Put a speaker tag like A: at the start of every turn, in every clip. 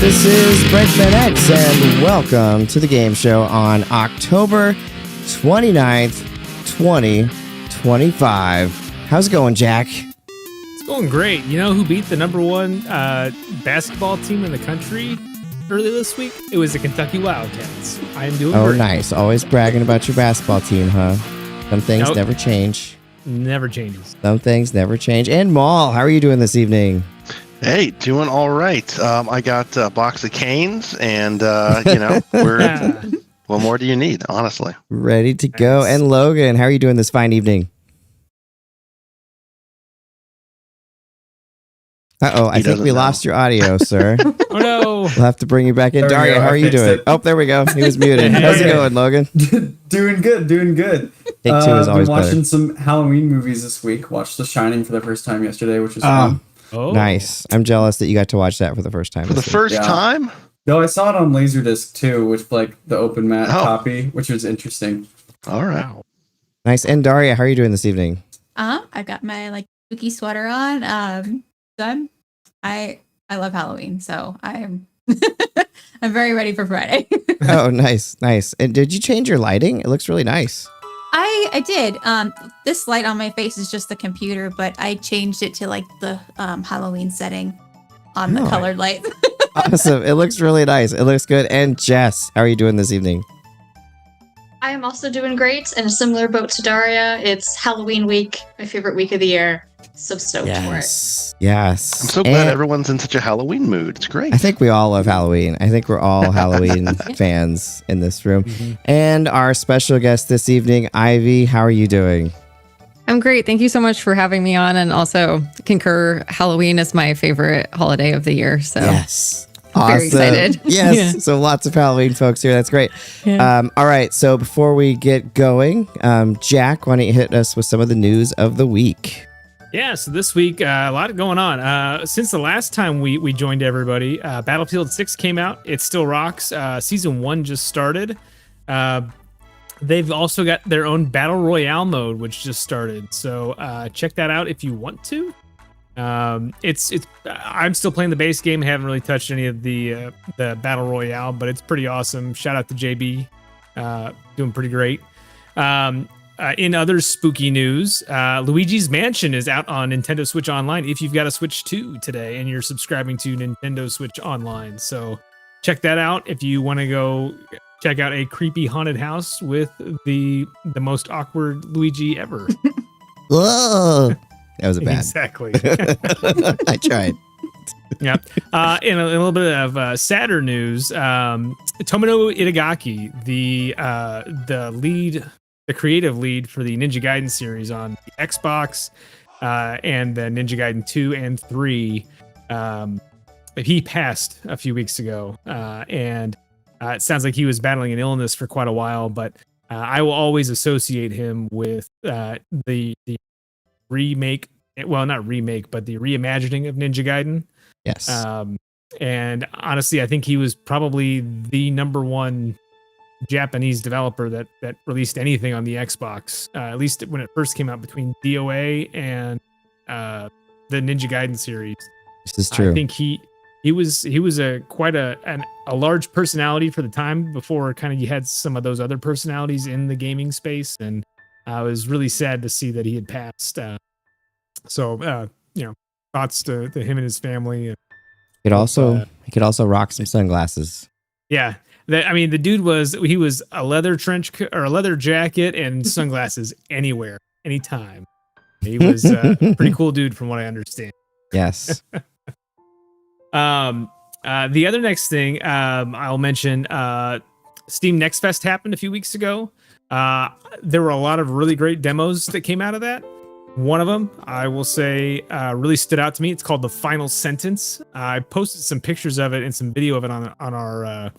A: This is Brakeman X, and welcome to the game show on October 29th, 2025. How's it going, Jack?
B: It's going great. You know who beat the number one basketball team in the country earlier this week? It was the Kentucky Wildcats. I am doing great.
A: Nice. Always bragging about your basketball team, huh? Some things never change.
B: Never changes.
A: Some things never change. And Maul, how are you doing this evening?
C: Hey, doing all right. I got a box of canes, and we're. What more do you need, honestly?
A: Ready to go. And Logan, how are you doing this fine evening? I think we lost your audio, sir.
B: Oh, no.
A: We'll have to bring you back in. Daria, how are you doing? Oh, there we go. He was muted. How's it going, Logan?
D: Doing good.
A: Take two is always
D: been watching
A: better.
D: some Halloween movies this week. Watched The Shining for the first time yesterday, which was fun.
B: Oh.
A: Nice. I'm jealous that you got to watch that for the first time.
C: For the first time?
D: No, I saw it on Laserdisc too, with like the open mat copy, which was interesting.
C: All right.
B: Wow.
A: Nice. And Daria, how are you doing this evening?
E: I got my spooky sweater on. I love Halloween, so I'm I'm very ready for Friday.
A: Oh, nice. And did you change your lighting? It looks really nice.
E: I did. This light on my face is just the computer, but I changed it to the Halloween setting on the colored light.
A: Awesome. It looks really nice. It looks good. And Jess, how are you doing this evening?
F: I am also doing great. In a similar boat to Daria, it's Halloween week, my favorite week of the year. So stoked for it.
A: Yes.
C: I'm so glad everyone's in such a Halloween mood. It's great.
A: I think we all love Halloween. I think we're all Halloween fans in this room. Mm-hmm. And our special guest this evening, Ivy, how are you doing?
G: I'm great. Thank you so much for having me on, and also concur, Halloween is my favorite holiday of the year. So
A: yes.
G: I'm very excited.
A: Yes.
G: Yeah.
A: So lots of Halloween folks here. That's great.
G: Yeah.
A: All right. So before we get going, Jack, why don't you hit us with some of the news of the week?
B: Yeah, so this week, a lot going on. Since the last time we joined everybody, Battlefield 6 came out. It still rocks. Season 1 just started. They've also got their own Battle Royale mode, which just started. So check that out if you want to. It's I'm still playing the base game. Haven't really touched any of the Battle Royale, but it's pretty awesome. Shout out to JB. Doing pretty great. In other spooky news, Luigi's Mansion is out on Nintendo Switch Online if you've got a Switch 2 today and you're subscribing to Nintendo Switch Online. So check that out if you want to go check out a creepy haunted house with the most awkward Luigi ever.
A: Whoa. That was a bad.
B: Exactly.
A: I tried.
B: Yeah. In a little bit of sadder news, Tomono Itagaki, the creative lead for the Ninja Gaiden series on the Xbox and the Ninja Gaiden 2 and 3. He passed a few weeks ago, and it sounds like he was battling an illness for quite a while, but I will always associate him with the remake, well, not remake, but the reimagining of Ninja Gaiden.
A: Yes.
B: And honestly, I think he was probably the number one Japanese developer that released anything on the Xbox, at least when it first came out, between DOA and the Ninja Gaiden series.
A: This is true.
B: I think he was quite a large personality for the time before kind of you had some of those other personalities in the gaming space, and I was really sad to see that he had passed. So thoughts to him and his family.
A: He could also rock some sunglasses.
B: Yeah. The dude was a leather trench or a leather jacket and sunglasses anywhere, anytime. He was a pretty cool dude from what I understand.
A: Yes.
B: The other next thing I'll mention, Steam Next Fest happened a few weeks ago. There were a lot of really great demos that came out of that. One of them, I will say, really stood out to me. It's called The Final Sentence. I posted some pictures of it and some video of it on our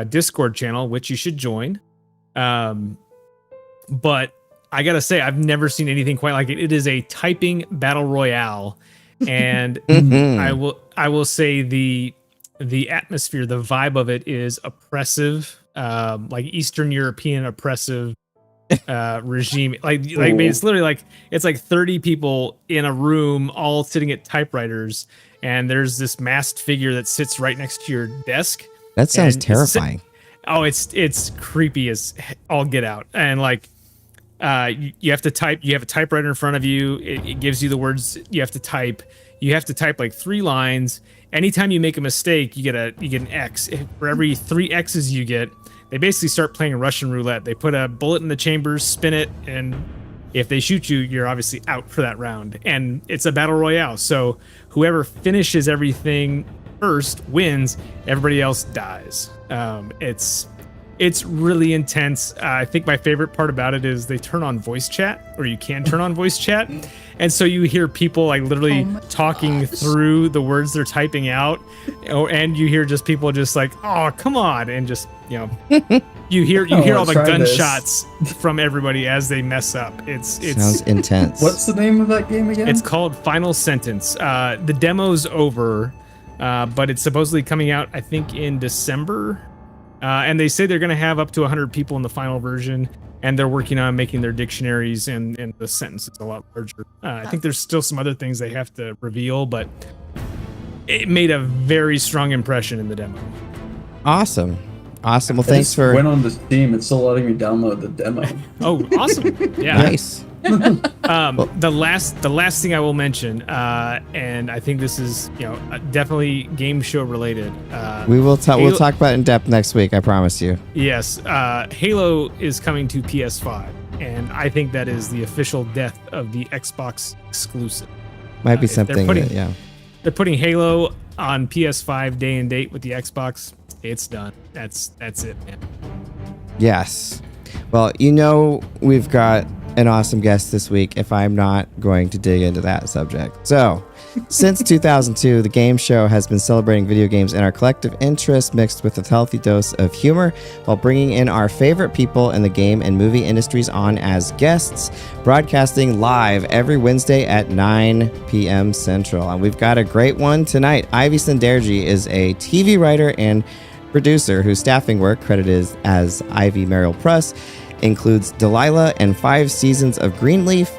B: Discord channel, which you should join. But I gotta say, I've never seen anything quite like it. It is a typing battle royale, and I will say the atmosphere, the vibe of it is oppressive, like Eastern European oppressive regime. It's literally it's like 30 people in a room all sitting at typewriters, and there's this masked figure that sits right next to your desk.
A: That sounds terrifying.
B: It's creepy as all get out. And like, you have to type, you have a typewriter in front of you. It gives you the words you have to type. You have to type like 3 lines. Anytime you make a mistake, you get an X. For every 3 X's you get, they basically start playing Russian roulette. They put a bullet in the chamber, spin it, and if they shoot you, you're obviously out for that round. And it's a battle royale. So whoever finishes everything first wins. Everybody else dies. It's really intense. I think my favorite part about it is they turn on voice chat, or you can turn on voice chat. And so you hear people like literally talking through the words they're typing out. And you hear just people just like, oh, come on. And just, you know, you hear all the gunshots from everybody as they mess up. It's
A: sounds intense.
D: What's the name of that game again?
B: It's called Final Sentence. The demo's over, but it's supposedly coming out, I think, in December. And they say they're going to have up to 100 people in the final version, and they're working on making their dictionaries and the sentences a lot larger. I think there's still some other things they have to reveal, but it made a very strong impression in the demo.
A: Awesome. Well, thanks for...
D: went on the Steam. It's still letting me download the demo.
B: Oh, awesome. Yeah.
A: Nice.
B: The last thing I will mention, and I think this is, you know, definitely game show related.
A: We'll talk about it in depth next week. I promise you.
B: Yes, Halo is coming to PS5, and I think that is the official death of the Xbox exclusive.
A: Might be something.
B: They're putting Halo on PS5 day and date with the Xbox. It's done. That's it, man.
A: Yes. Well, you know, we've got an awesome guest this week if I'm not going to dig into that subject. So, since 2002, the game show has been celebrating video games and our collective interest mixed with a healthy dose of humor while bringing in our favorite people in the game and movie industries on as guests, broadcasting live every Wednesday at 9 p.m. Central. And we've got a great one tonight. Ivy Sunderji is a TV writer and producer whose staffing work, credited as Ivy Mariel Pruss, includes Delilah and 5 seasons of Greenleaf,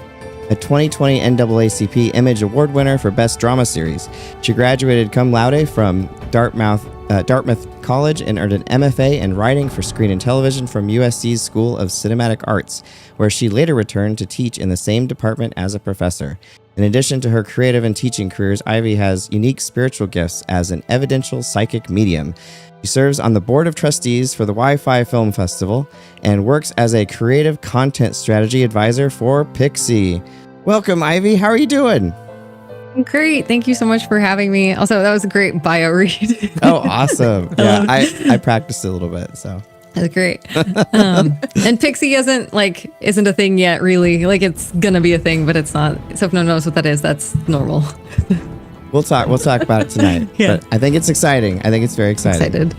A: a 2020 NAACP Image Award winner for Best Drama Series. She graduated cum laude from Dartmouth College and earned an MFA in writing for screen and television from USC's School of Cinematic Arts, where she later returned to teach in the same department as a professor. In addition to her creative and teaching careers, Ivy has unique spiritual gifts as an evidential psychic medium. She serves on the board of trustees for the WIFI Film Festival and works as a creative content strategy advisor for PIxsee. Welcome, Ivy. How are you doing?
G: Great. Thank you so much for having me. Also, that was a great bio read.
A: Oh, awesome. Yeah, I practiced a little bit, so.
G: That's great. And PIxsee isn't a thing yet, really. Like, it's gonna be a thing, but it's not. So if no one knows what that is, that's normal.
A: We'll talk about it tonight.
G: Yeah.
A: But I think it's exciting. I think it's very exciting.
G: Excited.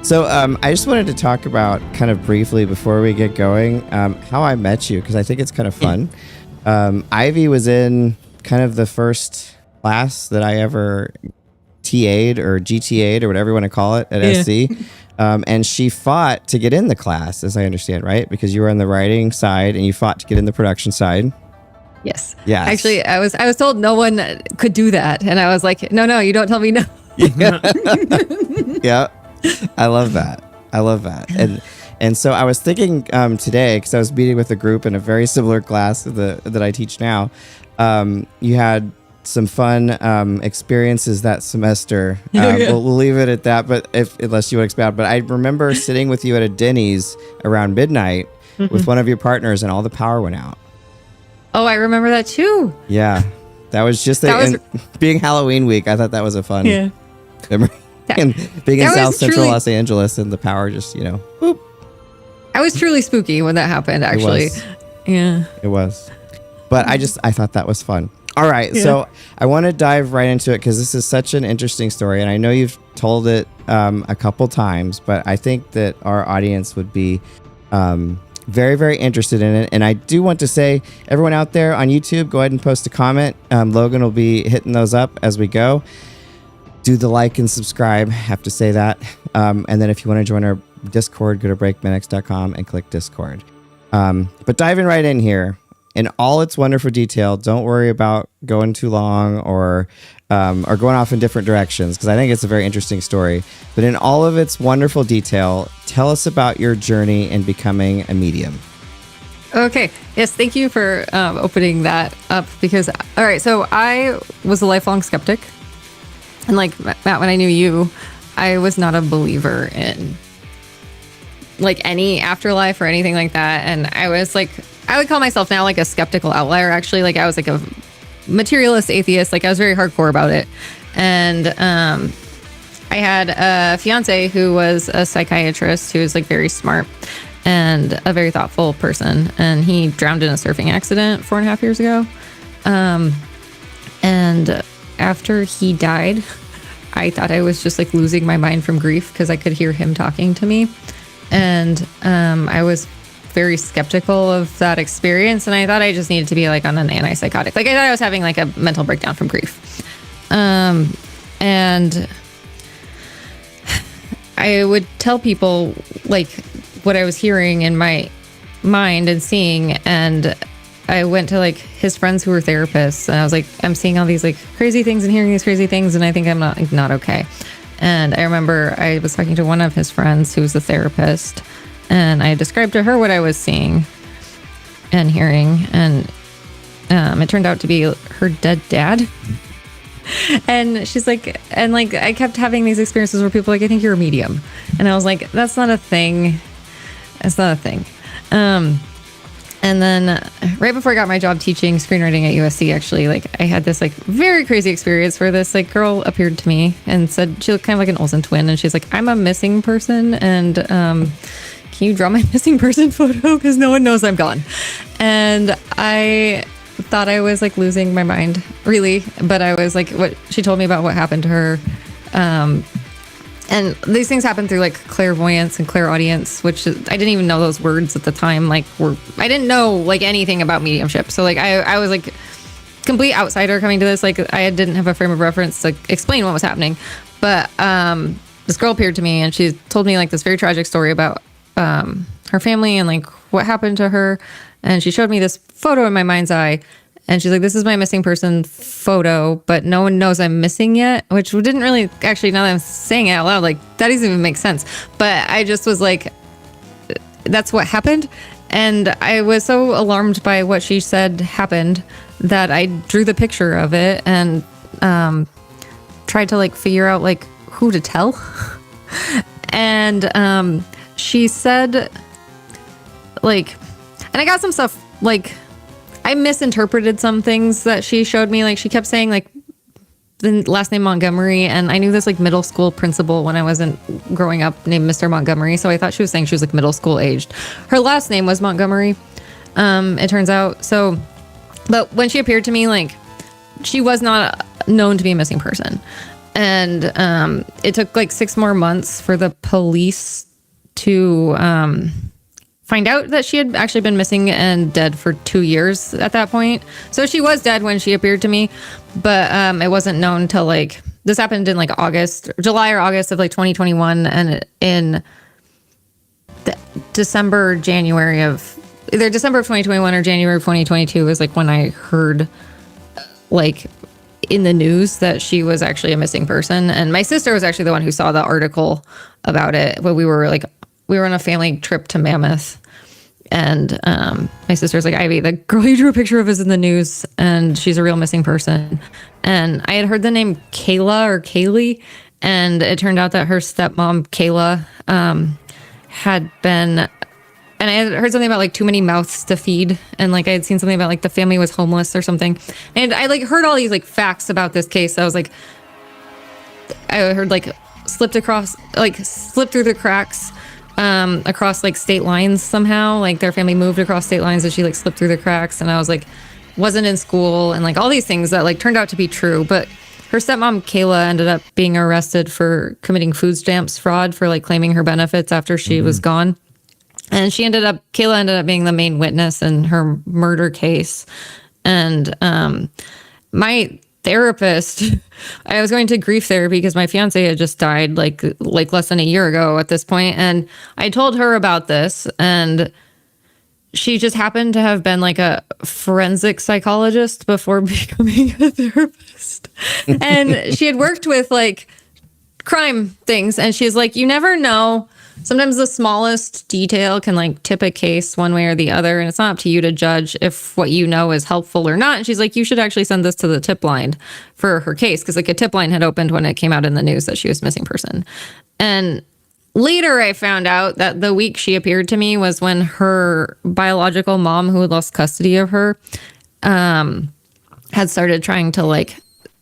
A: So I just wanted to talk about kind of briefly before we get going, how I met you, because I think it's kind of fun. Ivy was in kind of the first class that I ever TA'd or GTA'd or whatever you want to call it at SC. And she fought to get in the class, as I understand, right? Because you were on the writing side and you fought to get in the production side.
G: Yes.
A: Yeah.
G: Actually, I was told no one could do that, and I was like, no, you don't tell me no.
A: Yeah. I love that. And so I was thinking today, because I was meeting with a group in a very similar class that I teach now. You had some fun experiences that semester. We'll leave it at that, but unless you would expound. But I remember sitting with you at a Denny's around midnight with one of your partners, and all the power went out.
G: Oh, I remember that too.
A: Yeah, that was just and being Halloween week. I thought that was a fun memory. And being in South Central Los Angeles and the power just, boop.
G: I was truly spooky when that happened, actually.
A: It was. But I thought that was fun. All right, so I want to dive right into it because this is such an interesting story, and I know you've told it a couple times, but I think that our audience would be very, very interested in it. And I do want to say, everyone out there on YouTube, go ahead and post a comment. Logan will be hitting those up as we go. Do the like and subscribe. Have to say that. And then if you want to join our Discord, go to breakminix.com and click Discord. But diving right in here, in all its wonderful detail. Don't worry about going too long or going off in different directions, because I think it's a very interesting story. But in all of its wonderful detail, tell us about your journey in becoming a medium.
G: Okay. Yes. Thank you for opening that up, because, all right. So I was a lifelong skeptic. And like Matt, when I knew you, I was not a believer in like any afterlife or anything like that. And I was like, I would call myself now like a skeptical outlier, actually. Like I was like a materialist atheist. Like I was very hardcore about it. And I had a fiance who was a psychiatrist who was like very smart and a very thoughtful person. And he drowned in a surfing accident 4.5 years ago. And after he died, I thought I was just like losing my mind from grief because I could hear him talking to me. And I was very skeptical of that experience. And I thought I just needed to be like on an antipsychotic. Like I thought I was having like a mental breakdown from grief. And I would tell people like what I was hearing in my mind and seeing. And I went to like his friends who were therapists, and I was like, I'm seeing all these like crazy things and hearing these crazy things, and I think I'm not okay. And I remember I was talking to one of his friends who was a therapist, and I described to her what I was seeing and hearing, and it turned out to be her dead dad. And she's like, and like I kept having these experiences where people were like, I think you're a medium, and I was like, that's not a thing. It's not a thing. And then right before I got my job teaching screenwriting at USC, actually, like I had this like very crazy experience where this like girl appeared to me and said she looked kind of like an Olsen twin, and she's like, I'm a missing person, and can you draw my missing person photo because no one knows I'm gone. And I thought I was like losing my mind, really, but I was like, what she told me about what happened to her. And these things happen through like clairvoyance and clairaudience, which I didn't even know those words at the time. Like I didn't know like anything about mediumship. So like I was like complete outsider coming to this. Like I didn't have a frame of reference to explain what was happening. But this girl appeared to me and she told me like this very tragic story about her family and like what happened to her. And she showed me this photo in my mind's eye. And she's like, this is my missing person photo, but no one knows I'm missing yet, which didn't really, actually, now that I'm saying it out loud, like, that doesn't even make sense. But I just was like, that's what happened. And I was so alarmed by what she said happened that I drew the picture of it and tried to, like, figure out, like, who to tell. And she said, like, and I got some stuff, like, I misinterpreted some things that she showed me. Like she kept saying like the last name Montgomery, and I knew this like middle school principal when I wasn't growing up named Mr. Montgomery. So I thought she was saying she was like middle school aged. Her last name was Montgomery. It turns out. So, but when she appeared to me, like she was not known to be a missing person. And it took like 6 more months for the police to find out that she had actually been missing and dead for 2 years at that point. So she was dead when she appeared to me, but it wasn't known till like, this happened in like July or August of like 2021. And in December of 2021 or January of 2022 was like when I heard like in the news that she was actually a missing person. And my sister was actually the one who saw the article about it, but we were on a family trip to Mammoth, and my sister's like, Ivy, the girl you drew a picture of is in the news, and she's a real missing person. And I had heard the name Kayla or Kaylee, and it turned out that her stepmom, Kayla, had been, and I had heard something about like too many mouths to feed, and like I had seen something about like the family was homeless or something, and I like heard all these like facts about this case. I was like, I heard like slipped through the cracks across like state lines somehow. Like their family moved across state lines and she like slipped through the cracks, and I was like, wasn't in school, and like all these things that like turned out to be true. But her stepmom Kayla ended up being arrested for committing food stamps fraud for like claiming her benefits after she was gone. And Kayla ended up being the main witness in her murder case. And my therapist, I was going to grief therapy because my fiance had just died like less than a year ago at this point. And I told her about this, and she just happened to have been like a forensic psychologist before becoming a therapist. And she had worked with like crime things. And she's like, you never know. Sometimes the smallest detail can like tip a case one way or the other. And it's not up to you to judge if what you know is helpful or not. And she's like, you should actually send this to the tip line for her case. Cause like a tip line had opened when it came out in the news that she was a missing person. And later I found out that the week she appeared to me was when her biological mom, who had lost custody of her, had started trying to like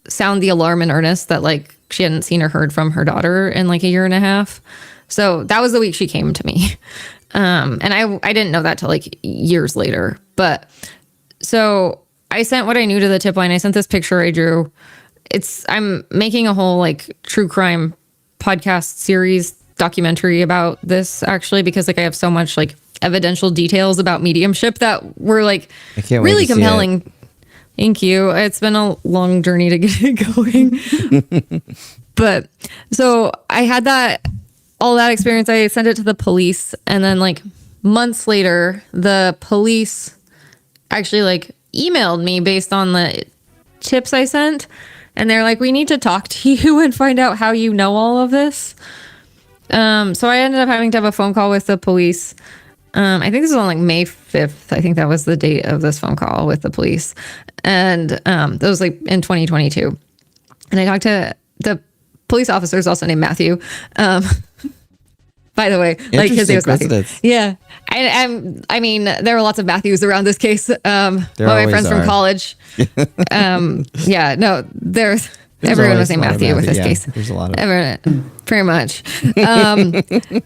G: sound the alarm in earnest that like she hadn't seen or heard from her daughter in like a year and a half. So that was the week she came to me. And I didn't know that till like years later. But so I sent what I knew to the tip line. I sent this picture I drew. I'm making a whole like true crime podcast series documentary about this actually, because like I have so much like evidential details about mediumship that were like really compelling. Thank you. It's been a long journey to get it going. But so I had all that experience. I sent it to the police, and then like months later, the police actually like emailed me based on the tips I sent. And they're like, we need to talk to you and find out how you know all of this. So I ended up having to have a phone call with the police. I think this was on like May 5th. I think that was the date of this phone call with the police. And that was like in 2022. And I talked to the police officer, is also named Matthew. By the way, like his name was Matthew. Yeah. I mean, there were lots of Matthews around this case. My friends from college. Yeah, no, everyone was named Matthew with this case.
A: There's a lot of
G: pretty much.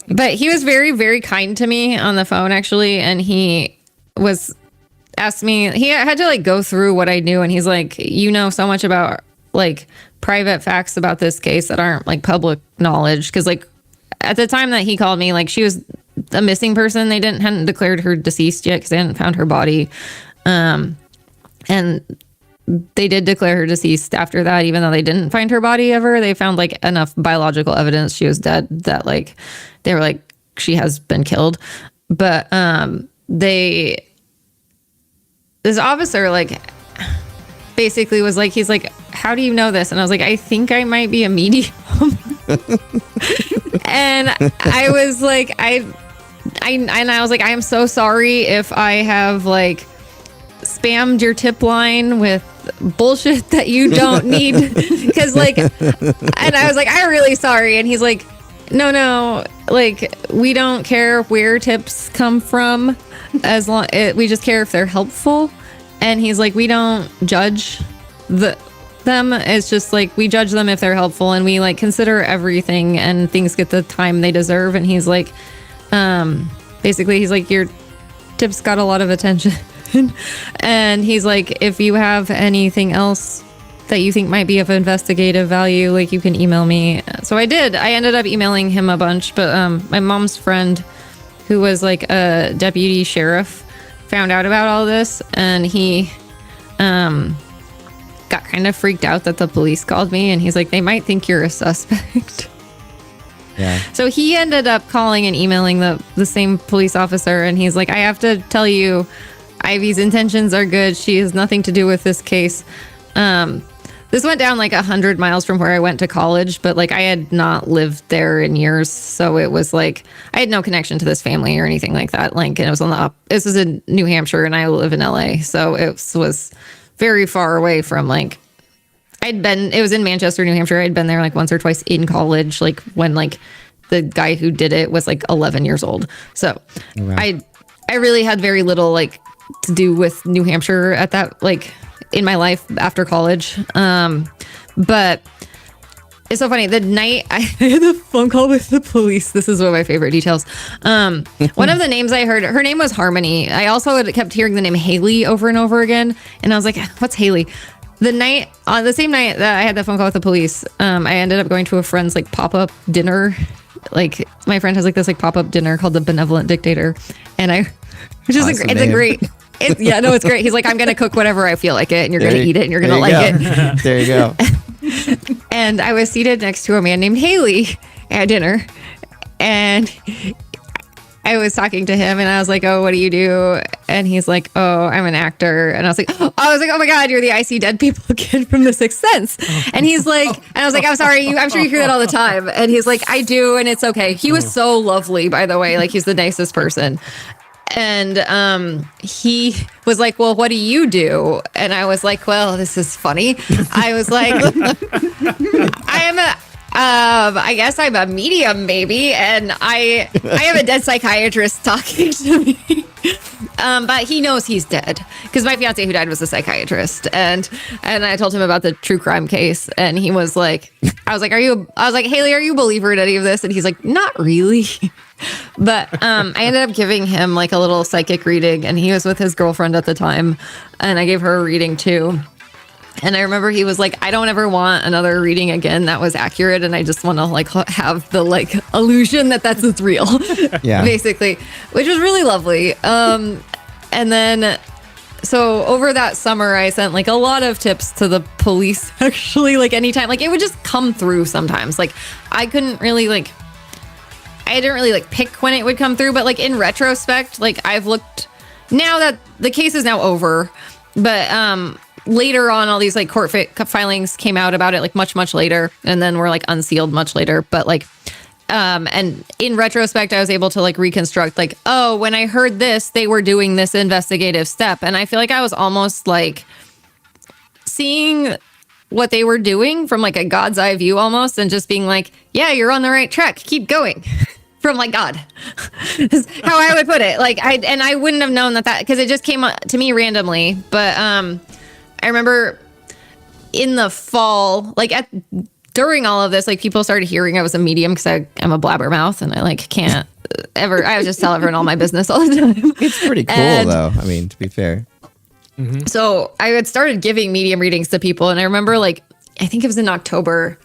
G: But he was very, very kind to me on the phone, actually. And he asked me, he had to like go through what I knew. And he's like, you know so much about like private facts about this case that aren't like public knowledge. Cause like at the time that he called me, like she was a missing person. They hadn't declared her deceased yet because they hadn't found her body. And they did declare her deceased after that, even though they didn't find her body ever. They found like enough biological evidence she was dead that like they were like, she has been killed. But this officer like basically was like, he's like, how do you know this? And I was like, I think I might be a medium. And I was like, I was like, I am so sorry if I have like spammed your tip line with bullshit that you don't need. Cause like, and I was like, I'm really sorry. And he's like, no, like we don't care where tips come from as long, we just care if they're helpful. And he's like, we don't judge them. It's just like we judge them if they're helpful, and we like consider everything, and things get the time they deserve. And he's like, basically, he's like, your tips got a lot of attention. And he's like, if you have anything else that you think might be of investigative value, like you can email me. So I did. I ended up emailing him a bunch, but my mom's friend, who was like a deputy sheriff, found out about all this, and he got kind of freaked out that the police called me, and he's like, they might think you're a suspect.
A: Yeah.
G: So he ended up calling and emailing the same police officer, and he's like, I have to tell you, Ivy's intentions are good. She has nothing to do with this case. This went down like 100 miles from where I went to college, but like I had not lived there in years. So it was like, I had no connection to this family or anything like that. Like, and it was this is in New Hampshire, and I live in LA. So it was very far away from like, it was in Manchester, New Hampshire. I'd been there like once or twice in college, like when like the guy who did it was like 11 years old. So wow. I really had very little like to do with New Hampshire at that, like in my life after college. But it's so funny. The night I had a phone call with the police, this is one of my favorite details. One of the names I heard, her name was Harmony. I also kept hearing the name Haley over and over again. And I was like, what's Haley? On the same night that I had that phone call with the police, I ended up going to a friend's like pop-up dinner. Like my friend has like this like pop-up dinner called the Benevolent Dictator. And it's great. It's great. He's like, I'm going to cook whatever I feel like it, and you're going to eat it, and you're going to like it.
A: There you go.
G: And I was seated next to a man named Haley at dinner. And I was talking to him and I was like, oh, what do you do? And he's like, oh, I'm an actor. And I was like, oh my God, you're the I See Dead People kid from The Sixth Sense. And he's like, and I was like, I'm sorry, I'm sure you hear that all the time. And he's like, I do, and it's okay. He was so lovely, by the way. Like, he's the nicest person. And he was like, well, what do you do? And I was like, well, this is funny. I was like, I guess I'm a medium, maybe. And I have a dead psychiatrist talking to me. But he knows he's dead because my fiance who died was a psychiatrist. And I told him about the true crime case. And he was like, I was like, Haley, are you a believer in any of this? And he's like, not really. But I ended up giving him like a little psychic reading, and he was with his girlfriend at the time, and I gave her a reading too. And I remember he was like, I don't ever want another reading again that was accurate, and I just want to like have the like illusion that it's real. Yeah. Basically, which was really lovely. And then so over that summer I sent like a lot of tips to the police, actually, like anytime, like it would just come through sometimes. Like I didn't really like pick when it would come through, but like in retrospect, like I've looked now that the case is now over, but later on all these like court filings came out about it like much later, and then were like unsealed much later. But like and in retrospect I was able to like reconstruct like, oh, when I heard this, they were doing this investigative step, and I feel like I was almost like seeing what they were doing from like a God's eye view almost, and just being like, yeah, you're on the right track, keep going. From like God, is how I would put it. Like I wouldn't have known that because it just came to me randomly. But I remember in the fall, like during all of this, like people started hearing I was a medium because I'm a blabbermouth and I like can't ever. I would just tell everyone all my business all the time.
A: It's pretty cool though. I mean, to be fair.
B: Mm-hmm.
G: So I had started giving medium readings to people, and I remember like I think it was in October.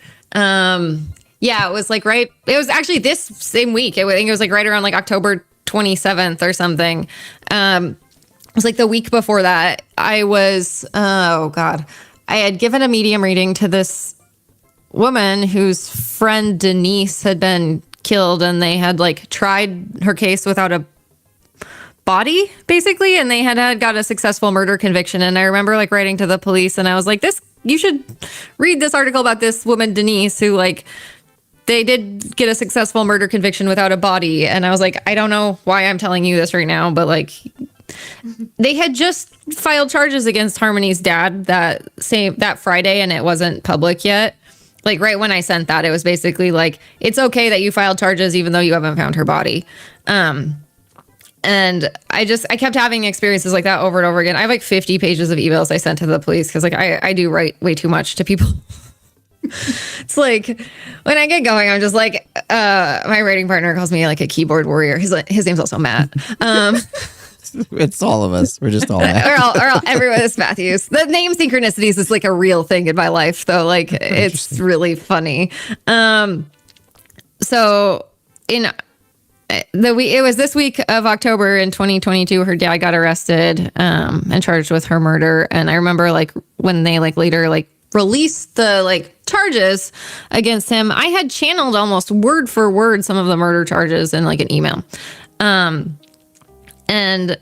G: Yeah, it was like it was actually this same week. I think it was like right around like October 27th or something. It was like the week before that. I was, I had given a medium reading to this woman whose friend Denise had been killed, and they had like tried her case without a body, basically, and they had got a successful murder conviction. And I remember like writing to the police, and I was like, you should read this article about this woman Denise who like they did get a successful murder conviction without a body. And I was like, I don't know why I'm telling you this right now, but like they had just filed charges against Harmony's dad that Friday, and it wasn't public yet. Like right when I sent that, it was basically like, it's okay that you filed charges even though you haven't found her body. And I kept having experiences like that over and over again. I have like 50 pages of emails I sent to the police because like I do write way too much to people. It's like when I get going, I'm just like, my writing partner calls me like a keyboard warrior. His name's also Matt.
A: It's all of us. We're just all Matt.
G: Everyone is Matthews. The name synchronicities is like a real thing in my life, though. Like it's really funny. So it was this week of October in 2022, her dad got arrested and charged with her murder. And I remember like when they like later like released the like charges against him, I had channeled almost word for word some of the murder charges in like an email. And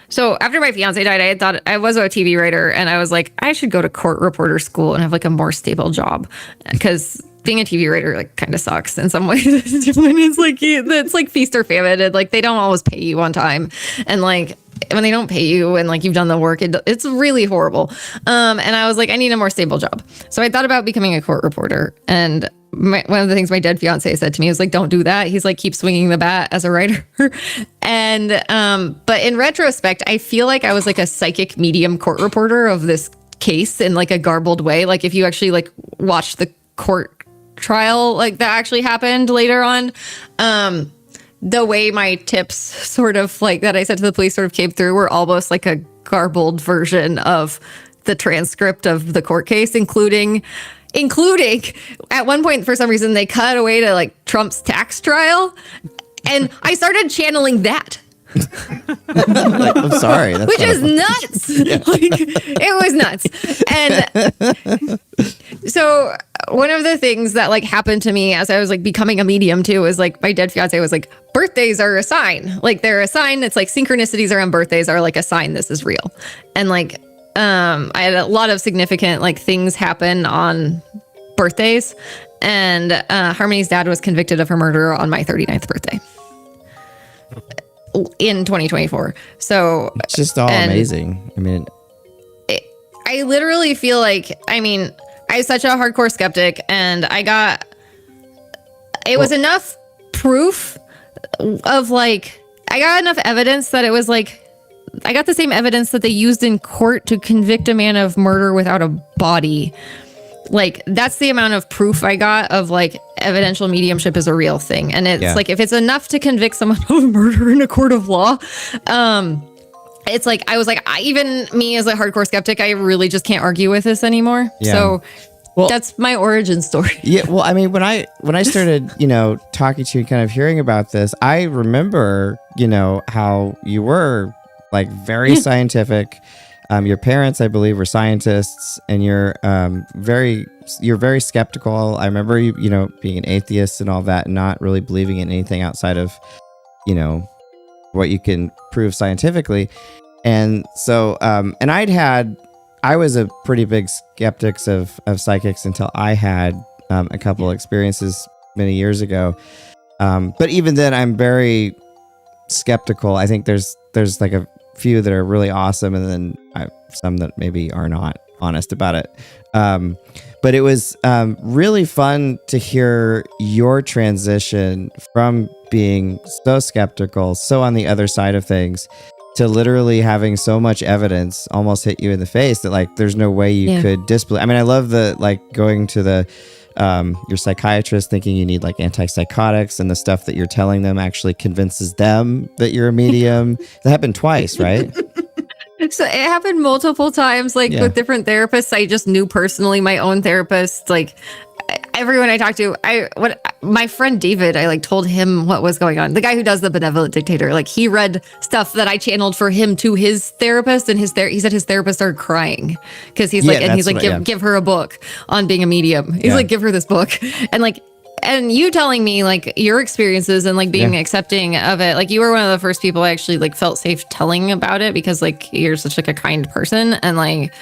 G: so after my fiance died, I had thought I was a TV writer, and I was like, I should go to court reporter school and have like a more stable job, because being a TV writer like kind of sucks in some ways. It's like feast or famine, and like they don't always pay you on time, and like when they don't pay you and like you've done the work, it's really horrible. And I was like, I need a more stable job. So I thought about becoming a court reporter, and one of the things my dead fiance said to me was like, don't do that. He's like, keep swinging the bat as a writer. And but in retrospect, I feel like I was like a psychic medium court reporter of this case in like a garbled way. Like if you actually like watch the court trial like that actually happened later on, the way my tips sort of like that I said to the police sort of came through were almost like a garbled version of the transcript of the court case, including at one point, for some reason, they cut away to like Trump's tax trial, and I started channeling that.
A: Like, I'm sorry.
G: Which is nuts. Yeah. Like, it was nuts. And so one of the things that like happened to me as I was like becoming a medium too is like my dead fiance was like, birthdays are a sign. Like they're a sign. It's like synchronicities around birthdays are like a sign this is real. And like I had a lot of significant like things happen on birthdays. And Harmony's dad was convicted of her murder on my 39th birthday in 2024. So
A: it's just all amazing. I mean,
G: I literally feel like, I mean, I was such a hardcore skeptic, and it was enough proof of like, I got enough evidence that it was like, I got the same evidence that they used in court to convict a man of murder without a body. Like, that's the amount of proof I got of like evidential mediumship is a real thing. And it's like, if it's enough to convict someone of murder in a court of law, it's like, I was like, even me as a hardcore skeptic, I really just can't argue with this anymore. Yeah. So that's my origin story.
A: Yeah. Well, I mean, when I started, talking to you and kind of hearing about this, I remember, how you were like very scientific. Your parents, I believe, were scientists, and you're very skeptical. I remember you, being an atheist and all that, and not really believing in anything outside of, what you can prove scientifically. And so, and I was a pretty big skeptic of psychics until I had a couple experiences many years ago. But even then, I'm very skeptical. I think there's like a few that are really awesome, and then some that maybe are not honest about it. But it was really fun to hear your transition from being so skeptical, so on the other side of things, to literally having so much evidence almost hit you in the face that like there's no way you could disbelieve. I mean, I love the like going to the your psychiatrist thinking you need like antipsychotics, and the stuff that you're telling them actually convinces them that you're a medium. That happened twice, right?
G: So it happened multiple times, like with different therapists. I just knew personally my own therapist, like everyone I talked to. My friend David, I like told him what was going on. The guy who does the benevolent dictator, like he read stuff that I channeled for him to his therapist, and he said his therapist started crying because he's like, give her a book on being a medium. He's like, give her this book, and you telling me like your experiences and like being accepting of it, like you were one of the first people I actually like felt safe telling about it, because like you're such like a kind person, and like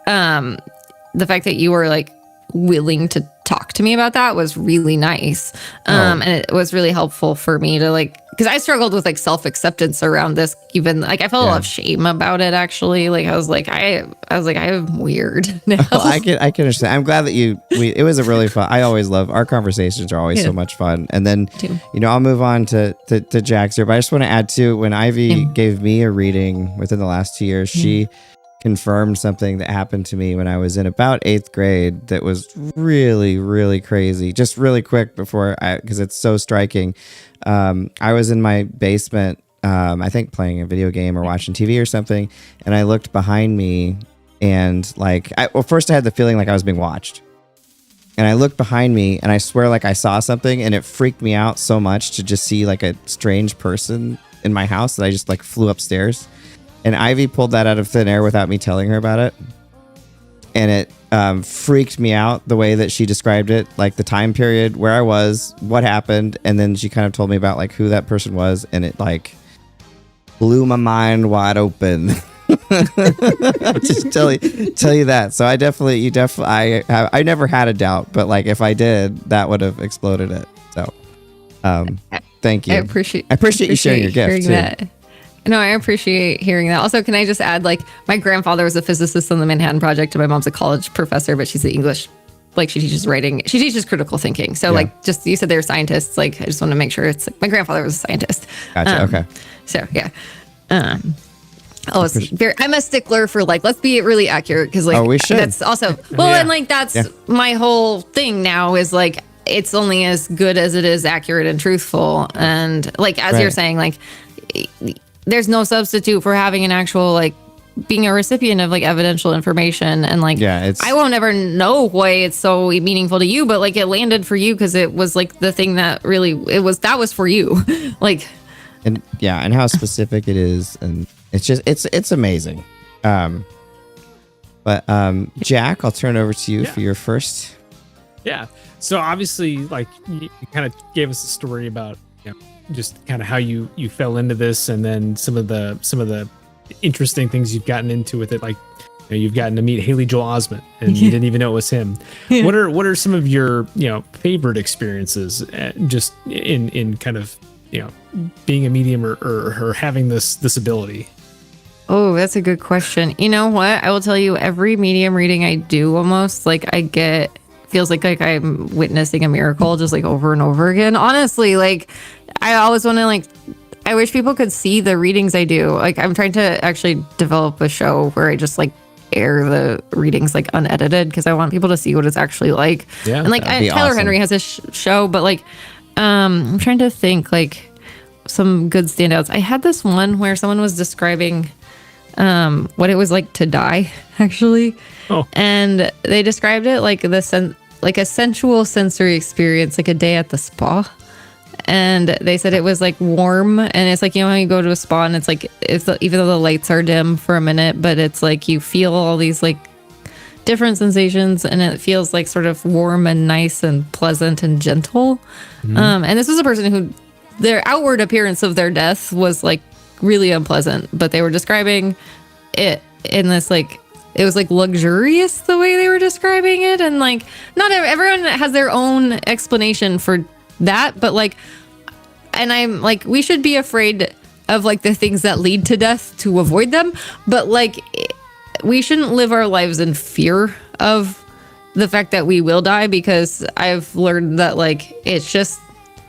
G: the fact that you were like willing to talk to me about that was really nice. And it was really helpful for me to like, because I struggled with like self-acceptance around this, even like I felt a lot of shame about it actually. Like I was like I'm weird now.
A: Well, I can understand. I'm glad that it was a really fun. I always love our conversations, are always so much fun. And then I'll move on to Jack's here, but I just want to add too, when Ivy gave me a reading within the last 2 years, she confirmed something that happened to me when I was in about 8th grade that was really, really crazy. Just really quick because it's so striking. I was in my basement, I think playing a video game or watching TV or something, and I looked behind me, and like, first I had the feeling like I was being watched. And I looked behind me, and I swear like I saw something, and it freaked me out so much to just see like a strange person in my house that I just like flew upstairs. And Ivy pulled that out of thin air without me telling her about it. And it freaked me out the way that she described it, like the time period, where I was, what happened. And then she kind of told me about like who that person was. And it like blew my mind wide open. Just tell you that. So I never had a doubt, but like if I did, that would have exploded it. So thank you.
G: I appreciate
A: you sharing your gift too.
G: That. No, I appreciate hearing that. Also, can I just add, like, my grandfather was a physicist on the Manhattan Project, and my mom's a college professor, but she's an English, like, she teaches writing. She teaches critical thinking. So, like, just, you said they're scientists. Like, I just want to make sure it's, like, my grandfather was a scientist.
A: Gotcha, okay.
G: So, yeah. I'm a stickler for, like, let's be really accurate, because, like,
A: we should.
G: That's also, and, like, that's my whole thing now is, like, it's only as good as it is accurate and truthful. And, like, as you're saying, like, there's no substitute for having an actual, like, being a recipient of, like, evidential information. And, like, I won't ever know why it's so meaningful to you, but, like, it landed for you because it was, like, the thing that really, that was for you. Like,
A: and how specific it is. And it's just, it's amazing. But Jack, I'll turn over to you for your first
B: Yeah. So obviously, like you kind of gave us a story about just kind of how you fell into this, and then some of the interesting things you've gotten into with it. Like you've gotten to meet Haley Joel Osment, and you didn't even know it was him. Yeah. What are some of your favorite experiences just in kind of being a medium or having this ability?
G: Oh, that's a good question. You know what? I will tell you, every medium reading I do, almost like feels like I'm witnessing a miracle just like over and over again. Honestly, like I always want to I wish people could see the readings I do. Like I'm trying to actually develop a show where I just like air the readings like unedited, because I want people to see what it's actually like. Yeah, and like Tyler awesome. Henry has a show, but like I'm trying to think like some good standouts. I had this one where someone was describing what it was like to die, actually. Oh. And they described it like like a sensual sensory experience, like a day at the spa. And they said it was like warm, and it's like, how you go to a spa and it's even though the lights are dim for a minute, but it's like you feel all these like different sensations, and it feels like sort of warm and nice and pleasant and gentle. Mm-hmm. And this was a person who their outward appearance of their death was like really unpleasant, but they were describing it in this like, it was like luxurious the way they were describing it. And like not everyone has their own explanation for that, but like, and I'm like, we should be afraid of like the things that lead to death to avoid them, but like we shouldn't live our lives in fear of the fact that we will die, because I've learned that like it's just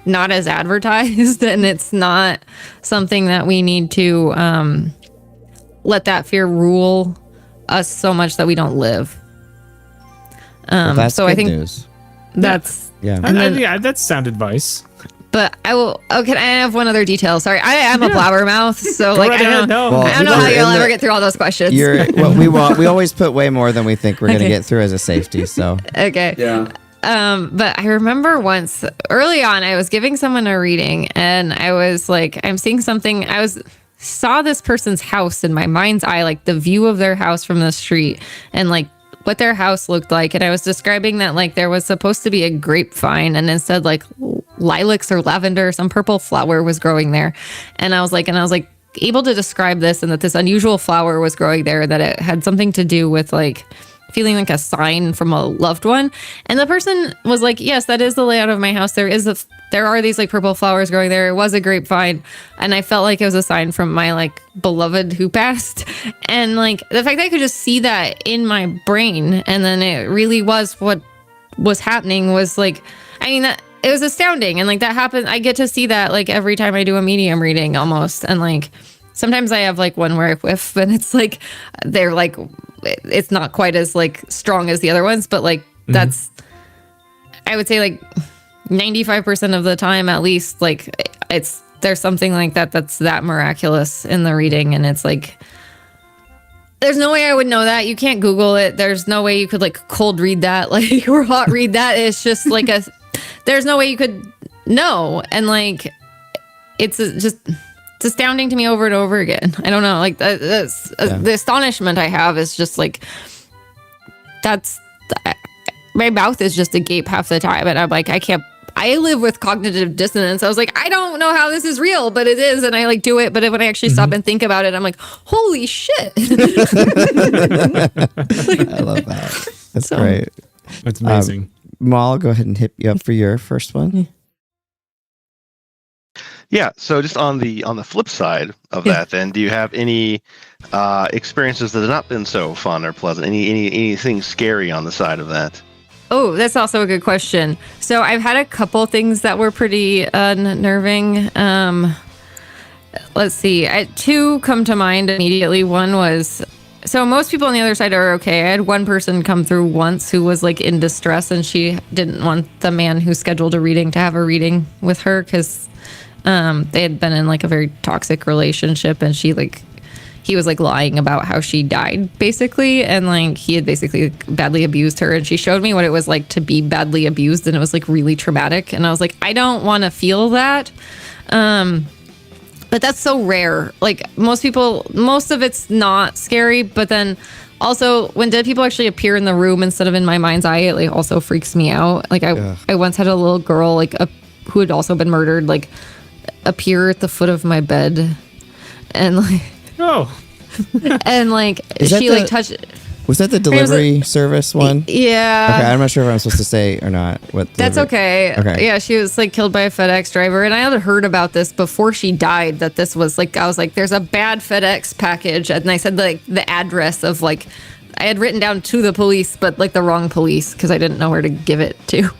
G: not as advertised, and it's not something that we need to let that fear rule us so much that we don't live.
A: Well, that's
G: so
A: good
G: I think
A: news.
G: That's
B: yeah, that's sound advice.
G: But I will. Okay, I have one other detail. Sorry, I am a blabbermouth, so like I don't know. Well, I don't know how you'll ever get through all those questions.
A: We always put way more than we think we're going to get through as a safety. So
G: okay,
D: yeah.
G: But I remember once early on, I was giving someone a reading, and I was like, I'm seeing something. Saw this person's house in my mind's eye, like the view of their house from the street, and like what their house looked like. And I was describing that like there was supposed to be a grapevine, and instead like lilacs or lavender, some purple flower was growing there. And I was like able to describe this, and that this unusual flower was growing there, that it had something to do with like feeling like a sign from a loved one. And the person was like, yes, that is the layout of my house. There are these like purple flowers growing there. It was a grapevine. And I felt like it was a sign from my like beloved who passed. And like the fact that I could just see that in my brain, and then it really was what was happening, was like, I mean, that it was astounding. And like that happened. I get to see that like every time I do a medium reading almost. And like sometimes I have like one where I whiff, and it's like they're like, it's not quite as like strong as the other ones, but like that's, I would say like 95% of the time at least, like there's something like that's that miraculous in the reading. And it's like, there's no way I would know that. You can't Google it. There's no way you could like cold read that, like, or hot read that. It's just like there's no way you could know. And like, it's astounding to me over and over again. I don't know, like the astonishment I have is just like, my mouth is just agape half the time, and I'm like, I live with cognitive dissonance. I was like, I don't know how this is real, but it is, and I like do it. But when I actually stop and think about it, I'm like, holy shit. I
A: love that. That's great.
B: That's amazing.
A: Mal, go ahead and hit you up for your first one.
C: Yeah, so just on the flip side of that, then, do you have any experiences that have not been so fun or pleasant? Anything scary on the side of that?
G: Oh, that's also a good question. So I've had a couple things that were pretty unnerving. Let's see. Two come to mind immediately. One was, so most people on the other side are okay. I had one person come through once who was like in distress, and she didn't want the man who scheduled a reading to have a reading with her, because they had been in like a very toxic relationship, and he was like lying about how she died basically, and like he had basically badly abused her, and she showed me what it was like to be badly abused, and it was like really traumatic, and I was like, I don't want to feel that. But that's so rare. Like most of it's not scary, but then Also, when dead people actually appear in the room instead of in my mind's eye, it like also freaks me out. Like I once had a little girl like who had also been murdered like appear at the foot of my bed, and like and like she like touched.
A: Was that the delivery service one?
G: Yeah.
A: Okay, I'm not sure if I'm supposed to say or not.
G: That's okay.
A: Okay.
G: Yeah, she was like killed by a FedEx driver, and I had heard about this before she died. That this was like I was like, "There's a bad FedEx package," and I said like the address of like I had written down to the police, but like the wrong police because I didn't know where to give it to.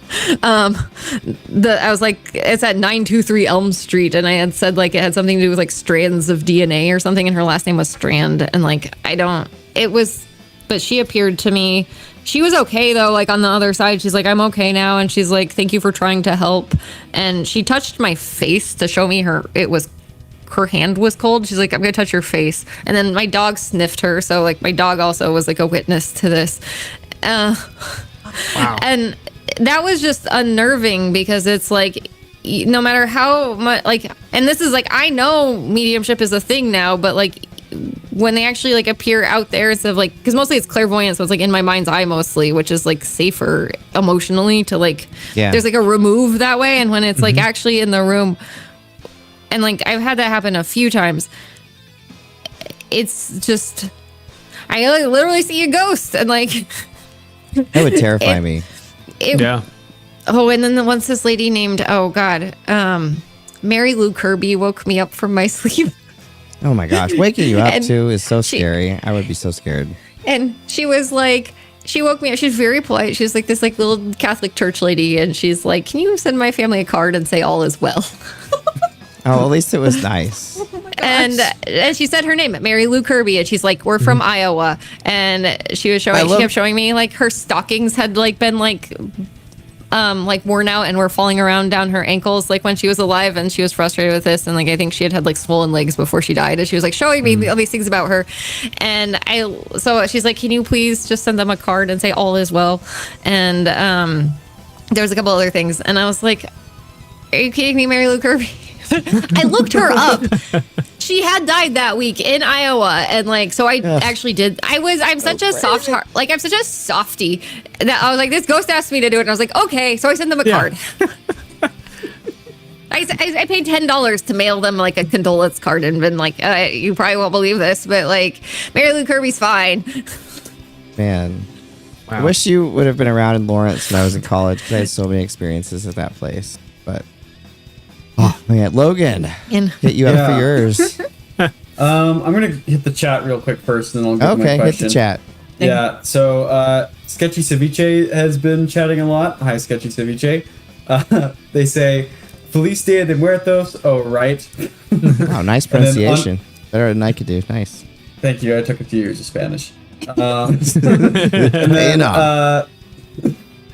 G: I was like, it's at 923 Elm Street, and I had said like it had something to do with like strands of DNA or something, and her last name was Strand, and like it was. But she appeared to me. She was okay though. Like on the other side, she's like, I'm okay now, and she's like, thank you for trying to help. And she touched my face to show me her hand was cold. She's like, I'm gonna touch your face. And then my dog sniffed her, so like my dog also was like a witness to this. Wow. And that was just unnerving because it's like, no matter how much like, and this is like, I know mediumship is a thing now, but like when they actually like appear out there instead of like, because mostly it's clairvoyant, so it's like in my mind's eye mostly, which is like safer emotionally to like there's like a remove that way. And when it's like actually in the room, and like I've had that happen a few times, it's just I like literally see a ghost, and like
A: that would terrify me.
B: Yeah.
G: Oh, and then once this lady named Mary Lou Kirby woke me up from my sleep.
A: Oh my gosh, waking you up too is so scary. I would be so scared. And
G: she was like, she woke me up. She's very polite. She's like this like little Catholic church lady, and she's like, "Can you send my family a card and say all is well?"
A: Oh, at least it was nice.
G: And she said her name, Mary Lou Kirby, and she's like, "We're from Iowa." And she was showing. She kept showing me like her stockings had like been like worn out and were falling around down her ankles like when she was alive, and she was frustrated with this, and like I think she had like swollen legs before she died, and she was like showing me all these things about her. And so she's like, "Can you please just send them a card and say all is well?" And there was a couple other things, and I was like, "Are you kidding me, Mary Lou Kirby?" I looked her up. She had died that week in Iowa, and like, so I actually did. I'm such a soft heart, like I'm such a softie that I was like, this ghost asked me to do it, and I was like, okay. So I sent them a card. I paid $10 to mail them like a condolence card, and been like, you probably won't believe this, but like, Mary Lou Kirby's fine.
A: Man,
B: wow.
A: I wish you would have been around in Lawrence when I was in college, because I had so many experiences at that place. But oh man, Logan, hit you up for yours.
D: I'm gonna hit the chat real quick first, and then I'll give my question.
A: Hit the chat.
D: Yeah. So Sketchy Ceviche has been chatting a lot. Hi, Sketchy Ceviche. They say Feliz Dia de Muertos. Oh, right.
A: Wow, nice pronunciation. Better than I could do. Nice.
D: Thank you. I took a few years of Spanish. And then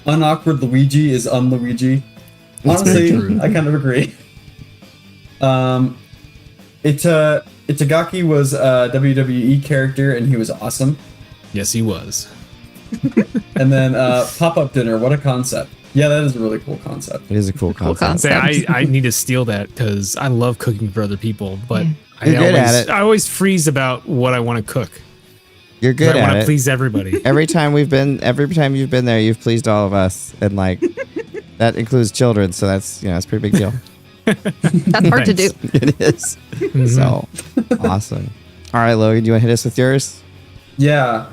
D: unawkward Luigi is unluigi. Honestly, I kind of agree. Itagaki was a WWE character, and he was awesome.
B: Yes, he was.
D: And then pop-up dinner, what a concept. Yeah, that is a really cool concept.
A: It is a cool concept.
B: I need to steal that because I love cooking for other people, but
A: I
B: always freeze about what I want to cook.
A: You're good at it.
B: I want to please everybody.
A: Every time you've been there, you've pleased all of us, and like that includes children. So that's it's a pretty big deal.
G: That's hard to do.
A: It is. So awesome. All right, Logan, do you want to hit us with yours?
D: Yeah.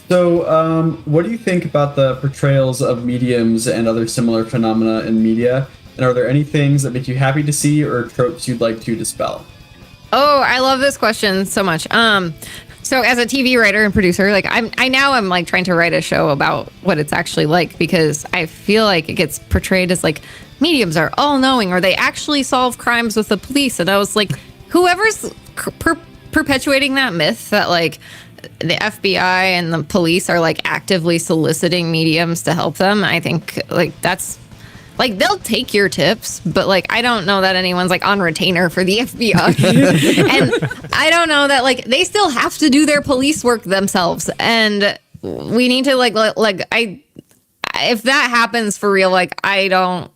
D: So, what do you think about the portrayals of mediums and other similar phenomena in media? And are there any things that make you happy to see or tropes you'd like to dispel?
G: Oh, I love this question so much. So as a TV writer and producer, like I'm like trying to write a show about what it's actually like, because I feel like it gets portrayed as like mediums are all knowing, or they actually solve crimes with the police. And I was like, whoever's perpetuating that myth that like the FBI and the police are like actively soliciting mediums to help them, I think like that's like they'll take your tips, but like I don't know that anyone's like on retainer for the FBI. And I don't know that like they still have to do their police work themselves, and we need to if that happens for real, like I don't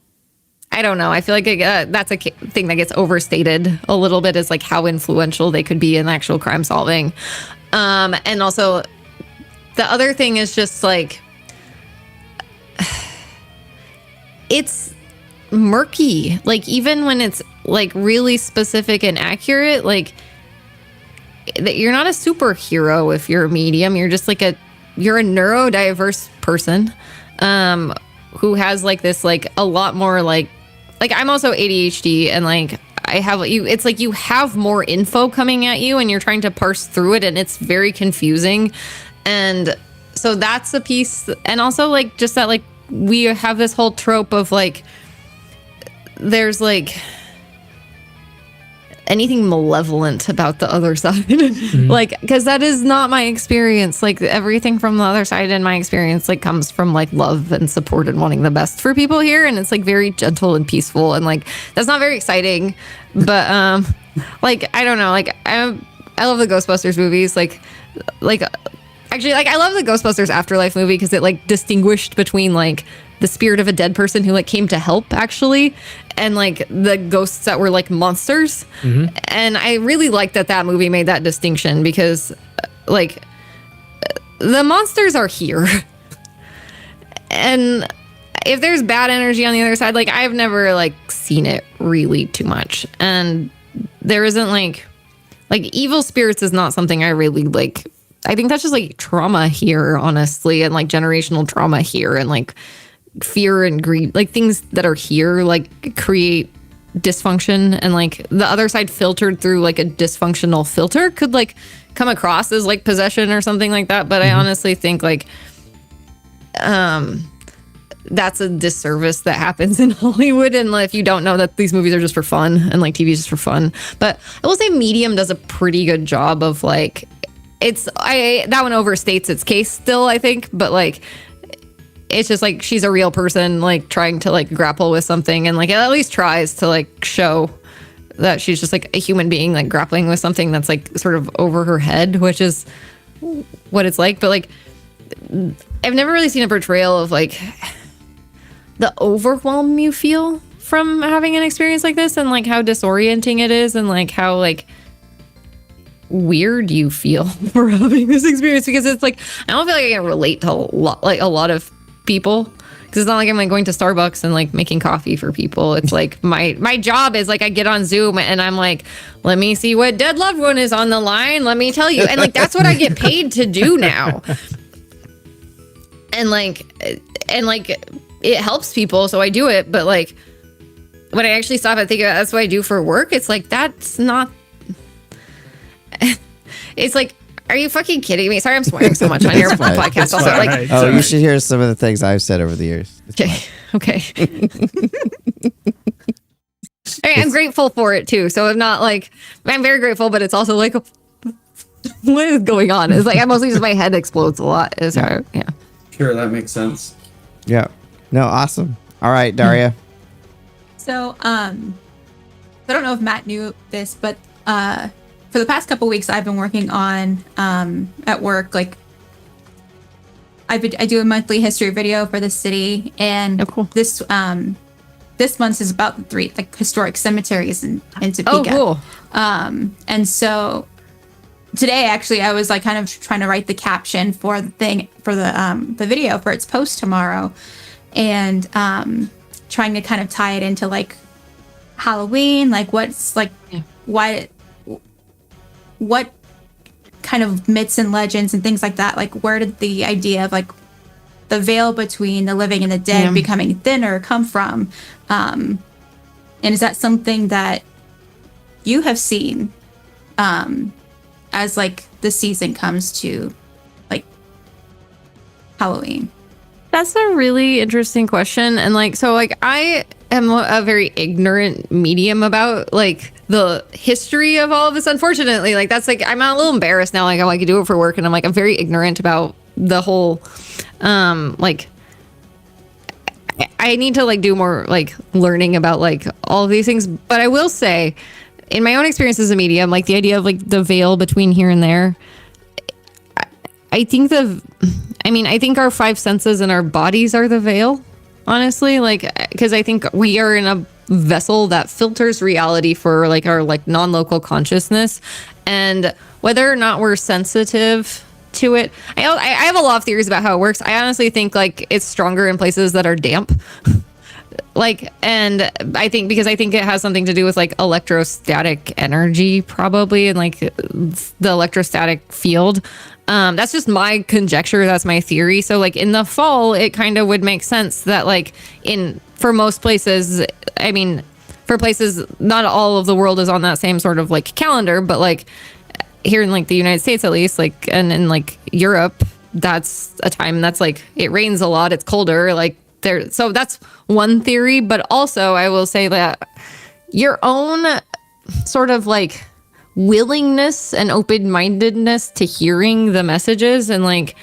G: know. I feel like that's a thing that gets overstated a little bit, is like how influential they could be in actual crime solving. And also the other thing is just like, it's murky. Like, even when it's like really specific and accurate, like, that you're not a superhero if you're a medium. You're just like you're a neurodiverse person who has like this, like, a lot more like I'm also ADHD, and like I have you. It's like you have more info coming at you, and you're trying to parse through it, and it's very confusing. And so that's a piece. And also, like, just that, like, we have this whole trope of like, there's like anything malevolent about the other side. Like, because that is not my experience. Like, everything from the other side in my experience like comes from like love and support and wanting the best for people here, and it's like very gentle and peaceful, and like that's not very exciting. But like, I don't know, like I love the Ghostbusters movies, like actually, like, I love the Ghostbusters Afterlife movie because it like distinguished between like the spirit of a dead person who like came to help actually, and like the ghosts that were like monsters. And I really like that movie made that distinction, because like the monsters are here. And if there's bad energy on the other side, like, I've never like seen it really too much. And there isn't like evil spirits is not something I really like. I think that's just like trauma here, honestly, and like generational trauma here, and like fear and greed, like things that are here, like create dysfunction, and like the other side filtered through like a dysfunctional filter could like come across as like possession or something like that. But I honestly think like that's a disservice that happens in Hollywood, and like, if you don't know that these movies are just for fun and like TV is just for fun. But I will say Medium does a pretty good job of like, that one overstates its case still, I think, but like it's just like she's a real person like trying to like grapple with something, and like it at least tries to like show that she's just like a human being like grappling with something that's like sort of over her head, which is what it's like. But like I've never really seen a portrayal of like the overwhelm you feel from having an experience like this, and like how disorienting it is, and like how like weird you feel for having this experience, because it's like I don't feel like I can relate to a lot of people, because it's not like I'm like going to Starbucks and like making coffee for people. It's like my job is like I get on Zoom and I'm like, let me see what dead loved one is on the line, let me tell you, and like that's what I get paid to do now. And like it helps people, so I do it. But like when I actually stop and think about that's what I do for work, it's like that's not. It's like, are you fucking kidding me? Sorry, I'm swearing so much on your podcast. Also, like,
B: Right.
A: Oh, you should hear some of the things I've said over the years.
G: okay. I mean, I'm grateful for it too. So I'm not like, I'm very grateful, but it's also like, what is going on? It's like I mostly just my head explodes a lot. Is how, yeah.
D: Sure, that makes sense.
A: Yeah. No, awesome. All right, Daria.
E: So, I don't know if Matt knew this, but for the past couple weeks, I've been working on at work. Like, I do a monthly history video for the city, and this month is about the 3 like historic cemeteries in Topeka.
G: Oh, cool.
E: And so today, actually, I was like kind of trying to write the caption for the video for its post tomorrow, and trying to kind of tie it into like Halloween, like what's like what kind of myths and legends and things like that, like where did the idea of like the veil between the living and the dead becoming thinner come from, and is that something that you have seen as like the season comes to like Halloween?
G: That's a really interesting question. And like, so like I am a very ignorant medium about like the history of all of this. Unfortunately, like that's like, I'm a little embarrassed now. Like I do it for work, and I'm very ignorant about the whole, like I need to like do more like learning about like all of these things. But I will say, in my own experience as a medium, like the idea of like the veil between here and there, I think I think our 5 senses and our bodies are the veil, honestly, like, because I think we are in a vessel that filters reality for like our like non-local consciousness, and whether or not we're sensitive to it. I have a lot of theories about how it works. I honestly think like it's stronger in places that are damp. Like, and I think it has something to do with like electrostatic energy probably, and like the electrostatic field. That's just my conjecture. That's my theory. So like in the fall, it kind of would make sense that like for most places, I mean, for places, not all of the world is on that same sort of like calendar, but like here in like the United States, at least, like, and in like Europe, that's a time that's like, it rains a lot. It's colder. Like there. So that's one theory. But also I will say that your own sort of like willingness and open-mindedness to hearing the messages and like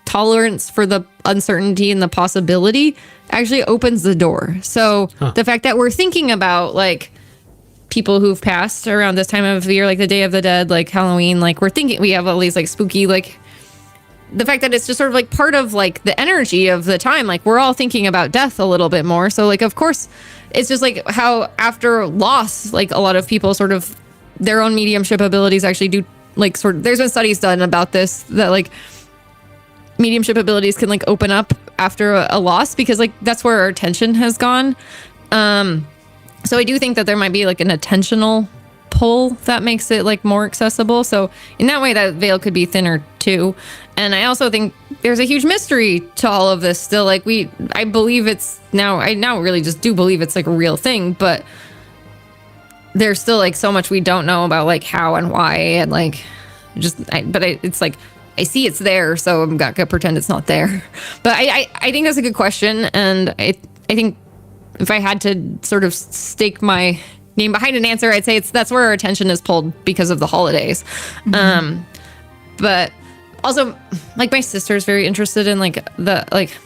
G: tolerance for the uncertainty and the possibility actually opens the door. So the fact that we're thinking about like people who've passed around this time of year, like the Day of the Dead, like Halloween, like we're thinking we have all these like spooky, like the fact that it's just sort of like part of like the energy of the time, like we're all thinking about death a little bit more. So like, of course, it's just like how after loss, like a lot of people sort of their own mediumship abilities actually do like sort of, there's been studies done about this, that like mediumship abilities can like open up after a loss, because like that's where our attention has gone. So I do think that there might be like an attentional pull that makes it like more accessible. So in that way, that veil could be thinner too. And I also think there's a huge mystery to all of this still. Like I believe it's now, I now really just do believe it's like a real thing, but there's still like so much we don't know about like how and why, and like it's like I see it's there, so I'm not gonna pretend it's not there. But I think that's a good question, and I think if I had to sort of stake my name behind an answer, I'd say that's where our attention is pulled because of the holidays. Mm-hmm. But also, like my sister's very interested in like the like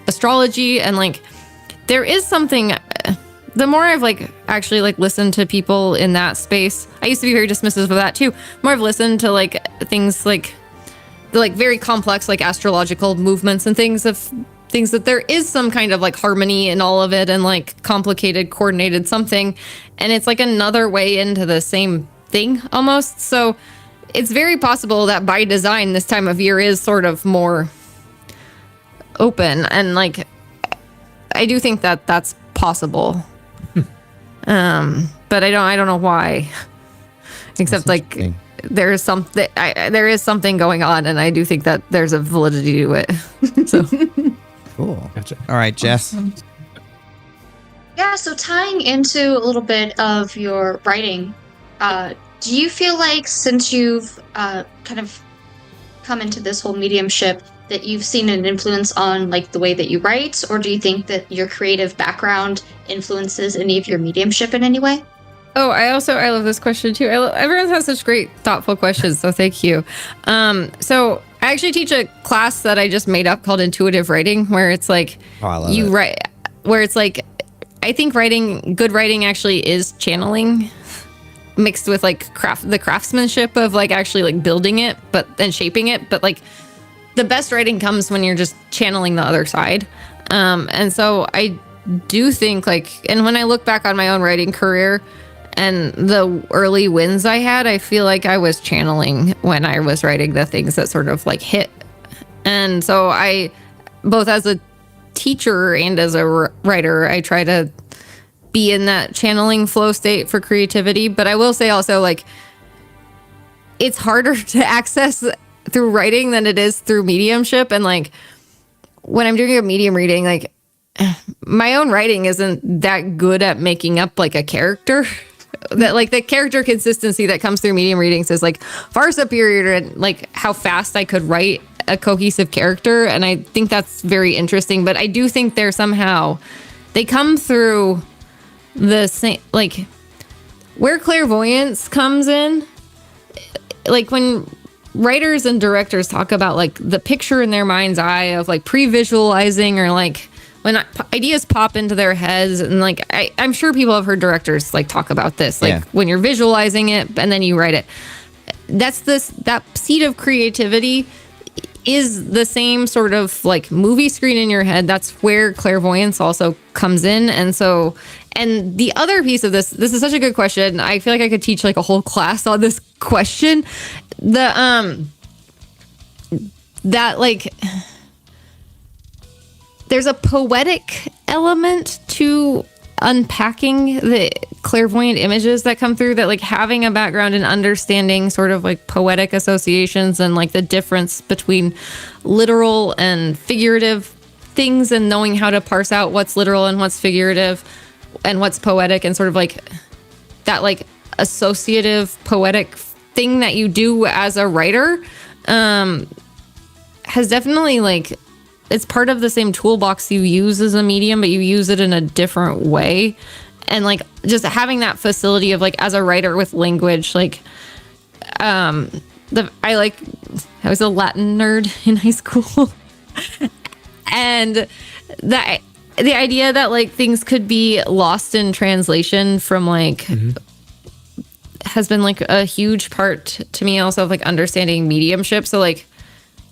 G: astrology, and like there is something. The more I've like actually like listened to people in that space, I used to be very dismissive of that too. The more I've listened to like things like very complex like astrological movements and things that there is some kind of like harmony in all of it, and like complicated, coordinated something, and it's like another way into the same thing almost. So it's very possible that by design this time of year is sort of more open, and like I do think that that's possible. But I don't know why, except like there is something going on, and I do think that there's a validity to it. So
A: cool.
B: Gotcha.
A: All right, Jess.
F: Yeah, so tying into a little bit of your writing, do you feel like since you've kind of come into this whole mediumship that you've seen an influence on like the way that you write, or do you think that your creative background influences any of your mediumship in any way?
G: Oh, I love this question too. Everyone has such great, thoughtful questions, so thank you. So I actually teach a class that I just made up called intuitive writing, where it's like write, where it's like I think good writing actually is channeling mixed with like the craftsmanship of like actually like building it, and shaping it, but like the best writing comes when you're just channeling the other side. And so I do think like, and when I look back on my own writing career and the early wins I had, I feel like I was channeling when I was writing the things that sort of like hit. And so I, both as a teacher and as a writer, I try to be in that channeling flow state for creativity. But I will say also like, it's harder to access through writing than it is through mediumship. And like when I'm doing a medium reading, like my own writing isn't that good at making up like a character. That like the character consistency that comes through medium readings is like far superior to like how fast I could write a cohesive character. And I think that's very interesting. But I do think they come through the same, like where clairvoyance comes in, like when writers and directors talk about like the picture in their mind's eye of like pre-visualizing, or like when ideas pop into their heads, and like I'm sure people have heard directors like talk about this, like when you're visualizing it and then you write it. That seed of creativity is the same sort of like movie screen in your head. That's where clairvoyance also comes in. And so, and the other piece of this is such a good question. I feel like I could teach like a whole class on this question. that like there's a poetic element to unpacking the clairvoyant images that come through, that like having a background in understanding sort of like poetic associations and like the difference between literal and figurative things, and knowing how to parse out what's literal and what's figurative and what's poetic, and sort of like that like associative poetic thing that you do as a writer has definitely like, it's part of the same toolbox you use as a medium, but you use it in a different way. And like just having that facility of like as a writer with language, like I was a Latin nerd in high school. And the idea that like things could be lost in translation from like has been like a huge part to me also of like understanding mediumship. So like,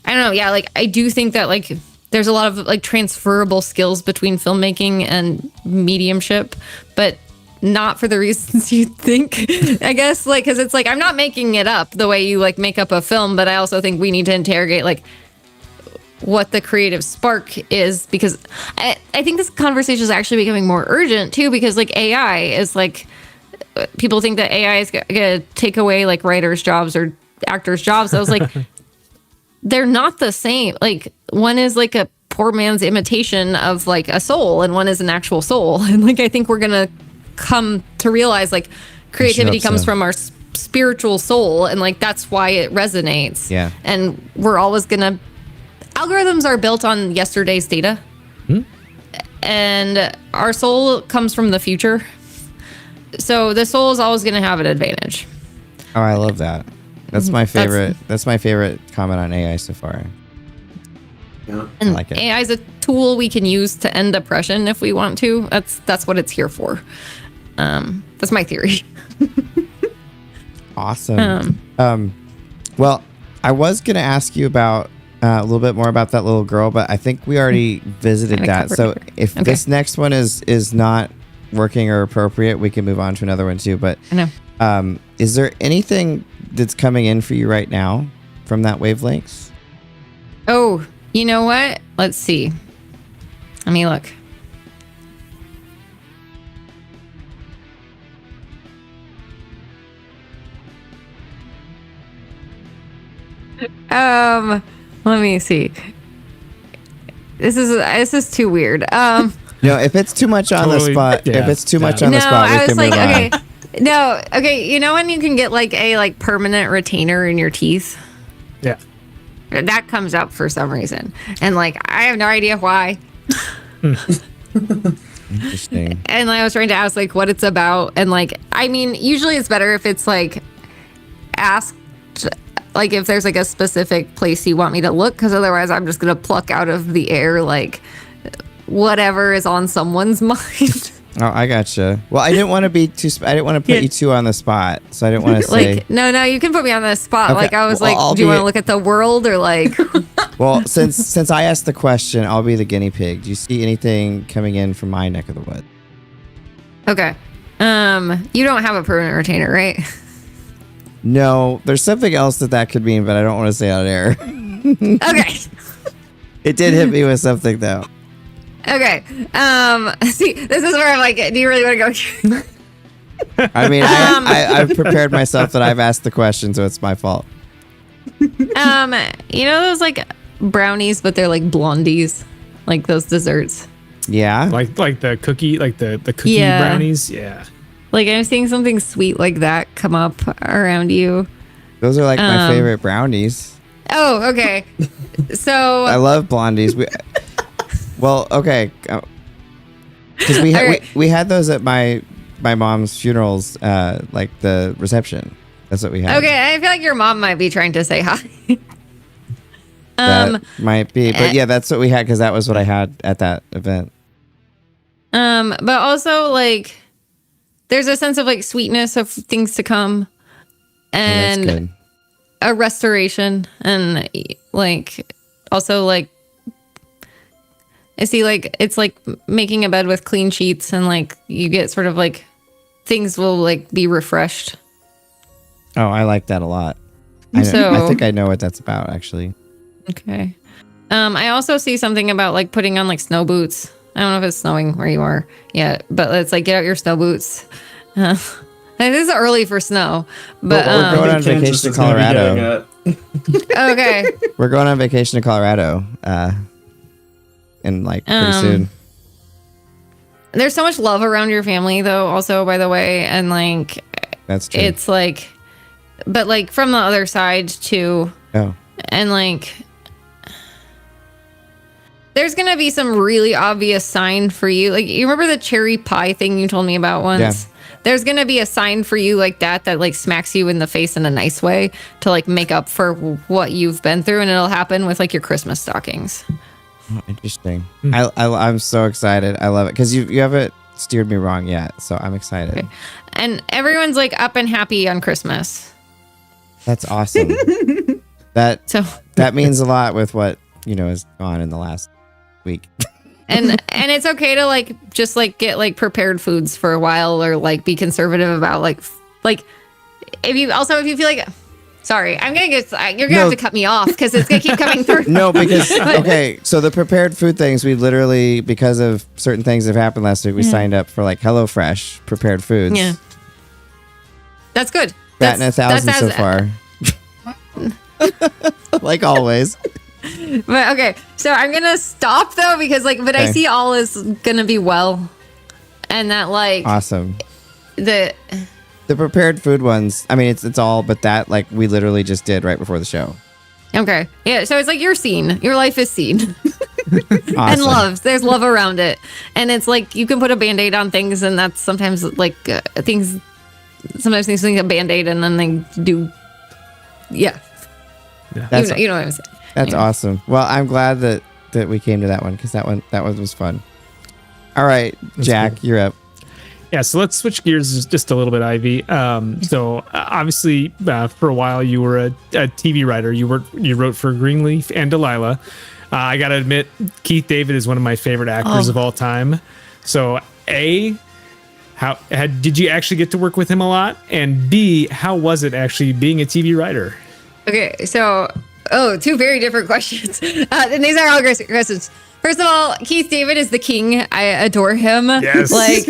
G: I don't know. Yeah. Like I do think that like there's a lot of like transferable skills between filmmaking and mediumship, but not for the reasons you think, I guess. Like, cause it's like, I'm not making it up the way you like make up a film, but I also think we need to interrogate like what the creative spark is, because I think this conversation is actually becoming more urgent too, because like AI is like, people think that AI is gonna take away like writers' jobs or actors' jobs. I was like, they're not the same. Like one is like a poor man's imitation of like a soul, and one is an actual soul. And like I think we're gonna come to realize like creativity comes from our spiritual soul, and like that's why it resonates.
A: Yeah.
G: And we're always gonna, algorithms are built on yesterday's data, and our soul comes from the future. So the soul is always going to have an advantage.
A: Oh, I love that. That's my favorite. That's my favorite comment on AI so far.
D: Yeah.
A: I like it.
G: AI is a tool we can use to end oppression if we want to. That's what it's here for. That's my theory.
A: Awesome. Well, I was going to ask you about a little bit more about that little girl, but I think we already visited that. So if this next one is not working or appropriate, we can move on to another one too. But
G: I know.
A: Is there anything that's coming in for you right now from that wavelengths?
G: Oh, you know what? Let's see. Let me look. Let me see. This is too weird.
A: No, if it's too much on the spot, if it's too much on the spot, we can move on.
G: Okay. No, okay. You know when you can get like a like permanent retainer in your teeth?
B: Yeah.
G: That comes up for some reason, and like I have no idea why.
A: Interesting.
G: And I was trying to ask like what it's about, and like I mean, usually it's better if it's like asked, like if there's like a specific place you want me to look, because otherwise I'm just gonna pluck out of the air like whatever is on someone's mind.
A: Oh, I gotcha. Well, I didn't want to be too. I didn't want to put you two on the spot, so I didn't want to say.
G: Like, no, you can put me on the spot.
A: Okay.
G: Like I was
A: Well,
G: like, do you want to look at the world or like?
A: Well, since I asked the question, I'll be the guinea pig. Do you see anything coming in from my neck of the woods?
G: Okay. You don't have a permanent retainer, right?
A: No, there's something else that could mean, but I don't want to say on air.
G: Okay.
A: It did hit me with something though.
G: Okay. See, this is where I'm like, do you really want to go?
A: I mean, I've prepared myself that I've asked the question, so it's my fault.
G: You know those like brownies, but they're like blondies, like those desserts.
A: Yeah.
B: Like the cookie, like the cookie brownies. Yeah.
G: Like I'm seeing something sweet like that come up around you.
A: Those are like my favorite brownies.
G: Oh, okay. So
A: I love blondies. Well, okay. Because we had those at my mom's funerals, like the reception. That's what we had.
G: Okay, I feel like your mom might be trying to say hi.
A: That might be, but yeah, that's what we had because that was what I had at that event.
G: But also like, there's a sense of like sweetness of things to come, and
A: that's good.
G: A restoration, and like also like I see like it's like making a bed with clean sheets, and like you get sort of like things will like be refreshed.
A: Oh, I like that a lot. I think I know what that's about actually.
G: Okay. I also see something about like putting on like snow boots. I don't know if it's snowing where you are yet, but it's like get out your snow boots. It is early for snow, but
A: we're going on vacation to Colorado.
G: Okay.
A: We're going on vacation to Colorado, and like pretty soon.
G: There's so much love around your family, though. Also, by the way, and like
A: That's true.
G: it's like, but like from the other side too,
A: Oh,
G: and like. There's going to be some really obvious sign for you. Like, you remember the cherry pie thing you told me about once?
A: Yeah.
G: There's going to be a sign for you like that like smacks you in the face in a nice way to like make up for what you've been through. And it'll happen with like your Christmas stockings.
A: oh, interesting. I'm so excited. I love it because you haven't steered me wrong yet, so I'm excited.
G: Okay. And everyone's like up and happy on Christmas.
A: That's awesome.
G: So
A: that means a lot with what has gone in the last week.
G: and it's okay to like just like get like prepared foods for a while or like be conservative about like if you feel like sorry you're gonna have to cut me off because it's gonna keep coming through.
A: No, because okay, so the prepared food things, we literally, because of certain things that happened last week, we signed up for like HelloFresh prepared foods.
G: Yeah, that's good.
A: Batting 1,000 so far. Like always.
G: But okay, so I'm gonna stop though because I
A: Okay.
G: see all is gonna be well, and that like
A: Awesome.
G: the
A: The prepared food ones, I mean, it's all, but that like we literally just did right before the show.
G: okay, yeah. So it's like you're seen, your life is seen,
A: Awesome.
G: and love. There's love around it, and it's like you can put a Band-Aid on things, and that's sometimes like things. Sometimes things need a Band-Aid, and then they do. Yeah,
A: That's
G: you know what I'm saying.
A: That's
G: Yeah.
A: awesome. Well, I'm glad that we came to that one because that one was fun. All right, Jack, you're up.
B: Yeah, so let's switch gears just a little bit, Ivy. So obviously, for a while you were a TV writer. You wrote for Greenleaf and Delilah. I gotta admit, Keith David is one of my favorite actors of all time. So did you actually get to work with him a lot? And B, how was it actually being a TV writer?
G: Okay, so two very different questions. And these are all great questions. First of all, Keith David is the king. I adore him.
B: Yes.
G: Like,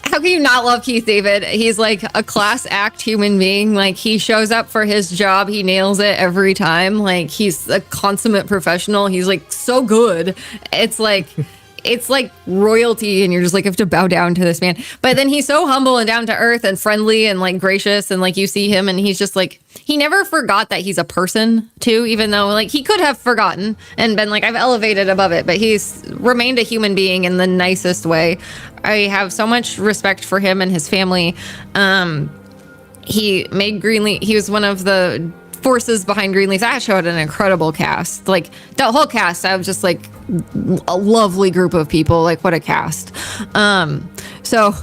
G: how can you not love Keith David? He's like a class act human being. Like, he shows up for his job. He nails it every time. Like, he's a consummate professional. He's like so good. It's like royalty, and you're just like, have to bow down to this man. But then he's so humble and down to earth and friendly and like gracious, and like you see him and he's just like, he never forgot that he's a person too, even though like he could have forgotten and been like, I've elevated above it, but he's remained a human being in the nicest way. I have so much respect for him and his family. He made Greenleaf. He was one of the forces behind Greenleaf. That show had an incredible cast. Like the whole cast, I was just like a lovely group of people. Like what a cast. So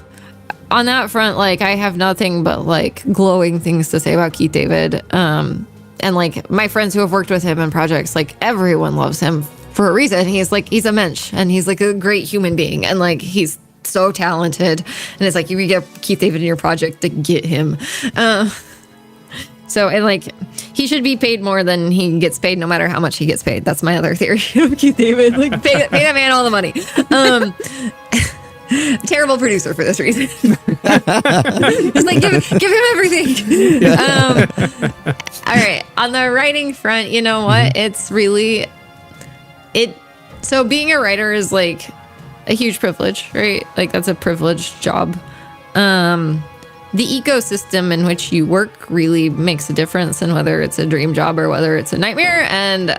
G: on that front, like I have nothing but like glowing things to say about Keith David. And like my friends who have worked with him in projects, like everyone loves him for a reason. He's a mensch, and he's like a great human being, and like he's so talented. And it's like you get Keith David in your project to get him. So, and like, he should be paid more than he gets paid, no matter how much he gets paid. That's my other theory of Keith David. Like, pay that man all the money. Terrible producer for this reason. Just like, give him everything. All right. On the writing front, you know what? It's really, so being a writer is like a huge privilege, right? Like, that's a privileged job. The ecosystem in which you work really makes a difference in whether it's a dream job or whether it's a nightmare, and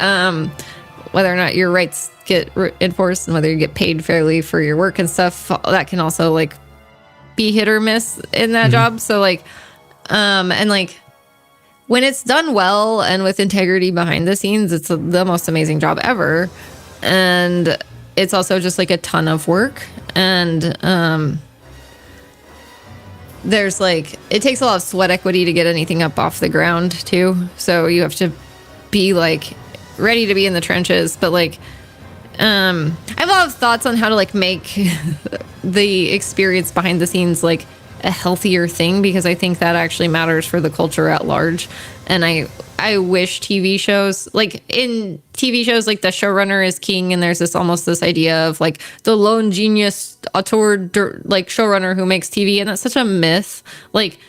G: whether or not your rights get enforced and whether you get paid fairly for your work and stuff. That can also like be hit or miss in that job. So like, and like when it's done well and with integrity behind the scenes, it's the most amazing job ever. And it's also just like a ton of work. And, there's like, it takes a lot of sweat equity to get anything up off the ground too. So you have to be like ready to be in the trenches. But like, I have a lot of thoughts on how to like make the experience behind the scenes like a healthier thing, because I think that actually matters for the culture at large. And I wish TV shows, like in TV shows, like the showrunner is king, and there's this almost this idea of like the lone genius auteur, like showrunner who makes TV, and that's such a myth. Like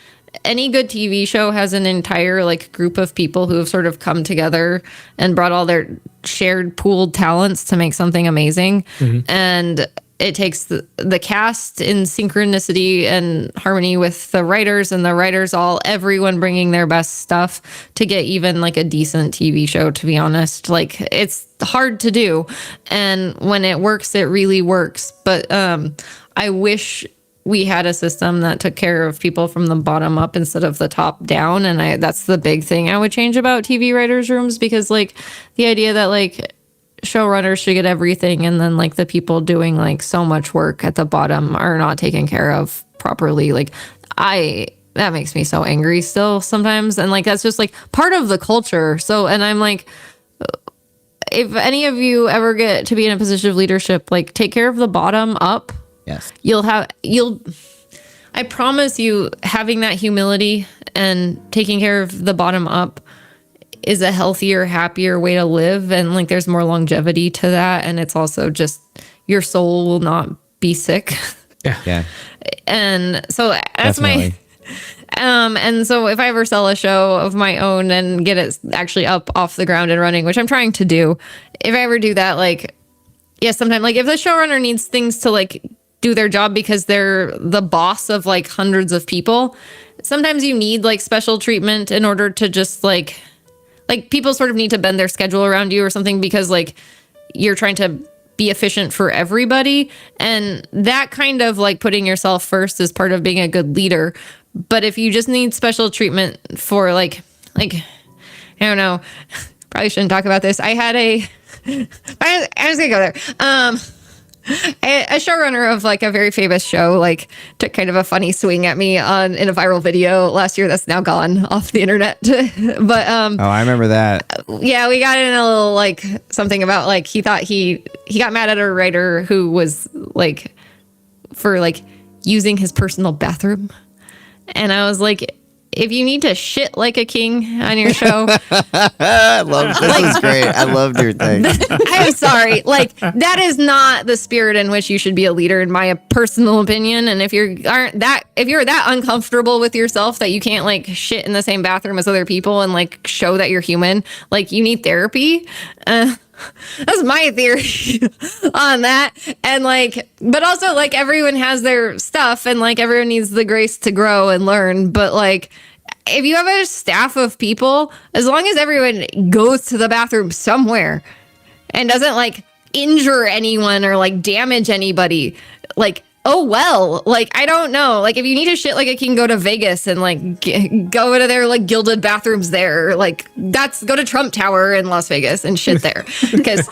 G: any good TV show has an entire like group of people who have sort of come together and brought all their shared pooled talents to make something amazing. And it takes the cast in synchronicity and harmony with the writers, and the writers everyone bringing their best stuff to get even like a decent TV show, to be honest. Like it's hard to do. And when it works, it really works. But I wish we had a system that took care of people from the bottom up instead of the top down. And that's the big thing I would change about TV writers' rooms, because like the idea that like showrunners should get everything, and then like the people doing like so much work at the bottom are not taken care of properly. Like that makes me so angry still sometimes. And like, that's just like part of the culture. So, and I'm like, if any of you ever get to be in a position of leadership, like take care of the bottom up.
A: Yes.
G: I promise you, having that humility and taking care of the bottom up is a healthier, happier way to live. And like, there's more longevity to that. And it's also just your soul will not be sick.
A: Yeah.
G: And so that's
A: Definitely.
G: and so if I ever sell a show of my own and get it actually up off the ground and running, which I'm trying to do, if I ever do that, like, yes, sometimes like if the showrunner needs things to like do their job because they're the boss of like hundreds of people, sometimes you need like special treatment in order to just like people sort of need to bend their schedule around you or something, because like you're trying to be efficient for everybody. And that kind of like putting yourself first is part of being a good leader. But if you just need special treatment for like I don't know, probably shouldn't talk about this. I'm just gonna go there. A showrunner of like a very famous show like took kind of a funny swing at me in a viral video last year that's now gone off the internet. But
A: Oh, I remember that.
G: yeah, we got in a little like something about like he thought he got mad at a writer who was like for like using his personal bathroom. And I was like, if you need to shit like a king on your show,
A: I love this. Is great. I loved your thing.
G: I'm sorry. Like, that is not the spirit in which you should be a leader, in my personal opinion. And if you're that uncomfortable with yourself that you can't like shit in the same bathroom as other people and like show that you're human, like you need therapy. That's my theory on that. And like, but also like everyone has their stuff, and like everyone needs the grace to grow and learn. But like, if you have a staff of people, as long as everyone goes to the bathroom somewhere and doesn't like injure anyone or like damage anybody, like, oh, well, like, I don't know. Like, if you need to shit like a king, go to Vegas and like go to their like gilded bathrooms there. Like, go to Trump Tower in Las Vegas and shit there. Because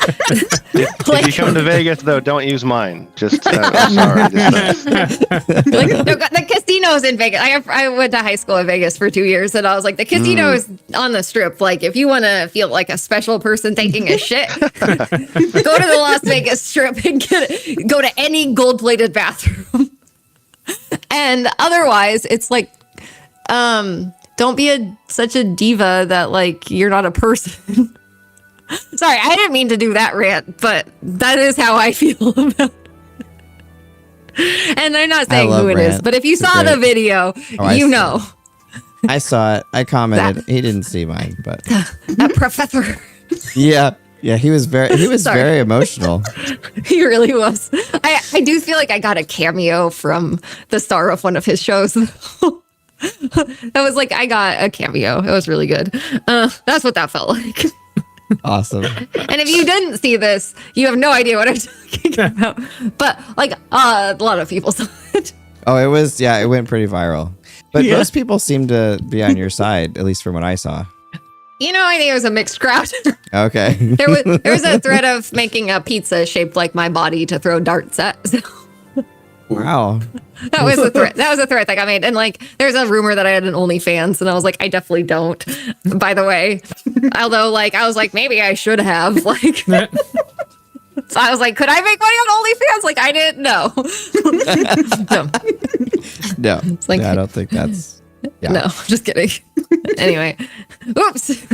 C: if you come to Vegas, though, don't use mine. Just, I'm sorry.
G: The casino's in Vegas. I went to high school in Vegas for 2 years, and I was like, the casino is on the Strip. Like, if you want to feel like a special person taking a shit, go to the Las Vegas Strip and go to any gold-plated bathroom. And otherwise, it's like, don't be such a diva that like you're not a person. Sorry, I didn't mean to do that rant, but that is how I feel about it. And I'm not saying who it is, but if you saw the video, you know.
A: I saw it. I commented. He didn't see mine, but
G: that professor.
A: Yeah, he was very emotional.
G: He really was. I do feel like I got a cameo from the star of one of his shows. That was like, I got a cameo. It was really good. That's what that felt like.
A: Awesome.
G: And if you didn't see this, you have no idea what I'm talking about. But like a lot of people saw it.
A: Oh, it went pretty viral. But most people seem to be on your side, at least from what I saw.
G: You know, I think it was a mixed crowd.
A: Okay.
G: There was a threat of making a pizza shaped like my body to throw darts at. So.
A: Wow.
G: That was a threat. That was a threat that got made. And like, there's a rumor that I had an OnlyFans, and I was like, I definitely don't. By the way, although like I was like, maybe I should have. Like, So I was like, could I make money on OnlyFans? Like, I didn't know.
A: No,
G: It's like,
A: I don't think that's. Yeah.
G: No, just kidding. Anyway, oops.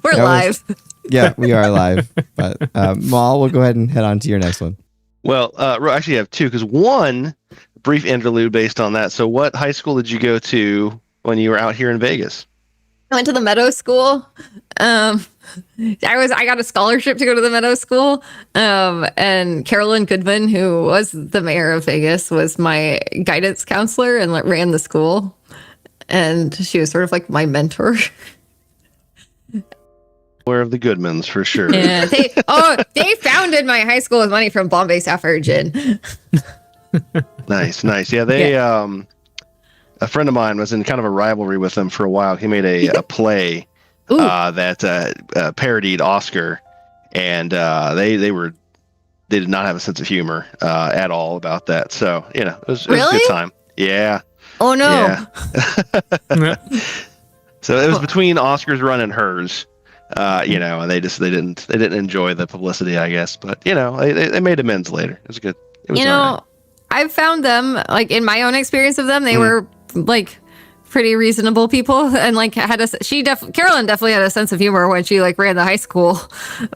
G: We're
A: That
G: live.
A: Yeah, we are live. But Maul, we'll go ahead and head on to your next one.
C: Well, actually, I have two because one brief interlude based on that. So, what high school did you go to when you were out here in Vegas?
G: I went to the Meadow School. I got a scholarship to go to the Meadow School. And Carolyn Goodman, who was the mayor of Vegas, was my guidance counselor and ran the school. And she was sort of like my mentor.
C: Aware of the Goodmans for sure.
G: Yeah, they founded my high school with money from Bombay Sapphire Gin.
C: Nice. Yeah, they a friend of mine was in kind of a rivalry with them for a while. He made a play that parodied Oscar, and they did not have a sense of humor at all about that. So it was a good time. Yeah.
G: Oh no.
C: Yeah. So it was between Oscar's run and hers. And they didn't enjoy the publicity, I guess. But they made amends later. It was good. It was all right.
G: I've found them, like, in my own experience of them, they were like pretty reasonable people, and like Carolyn definitely had a sense of humor when she like ran the high school.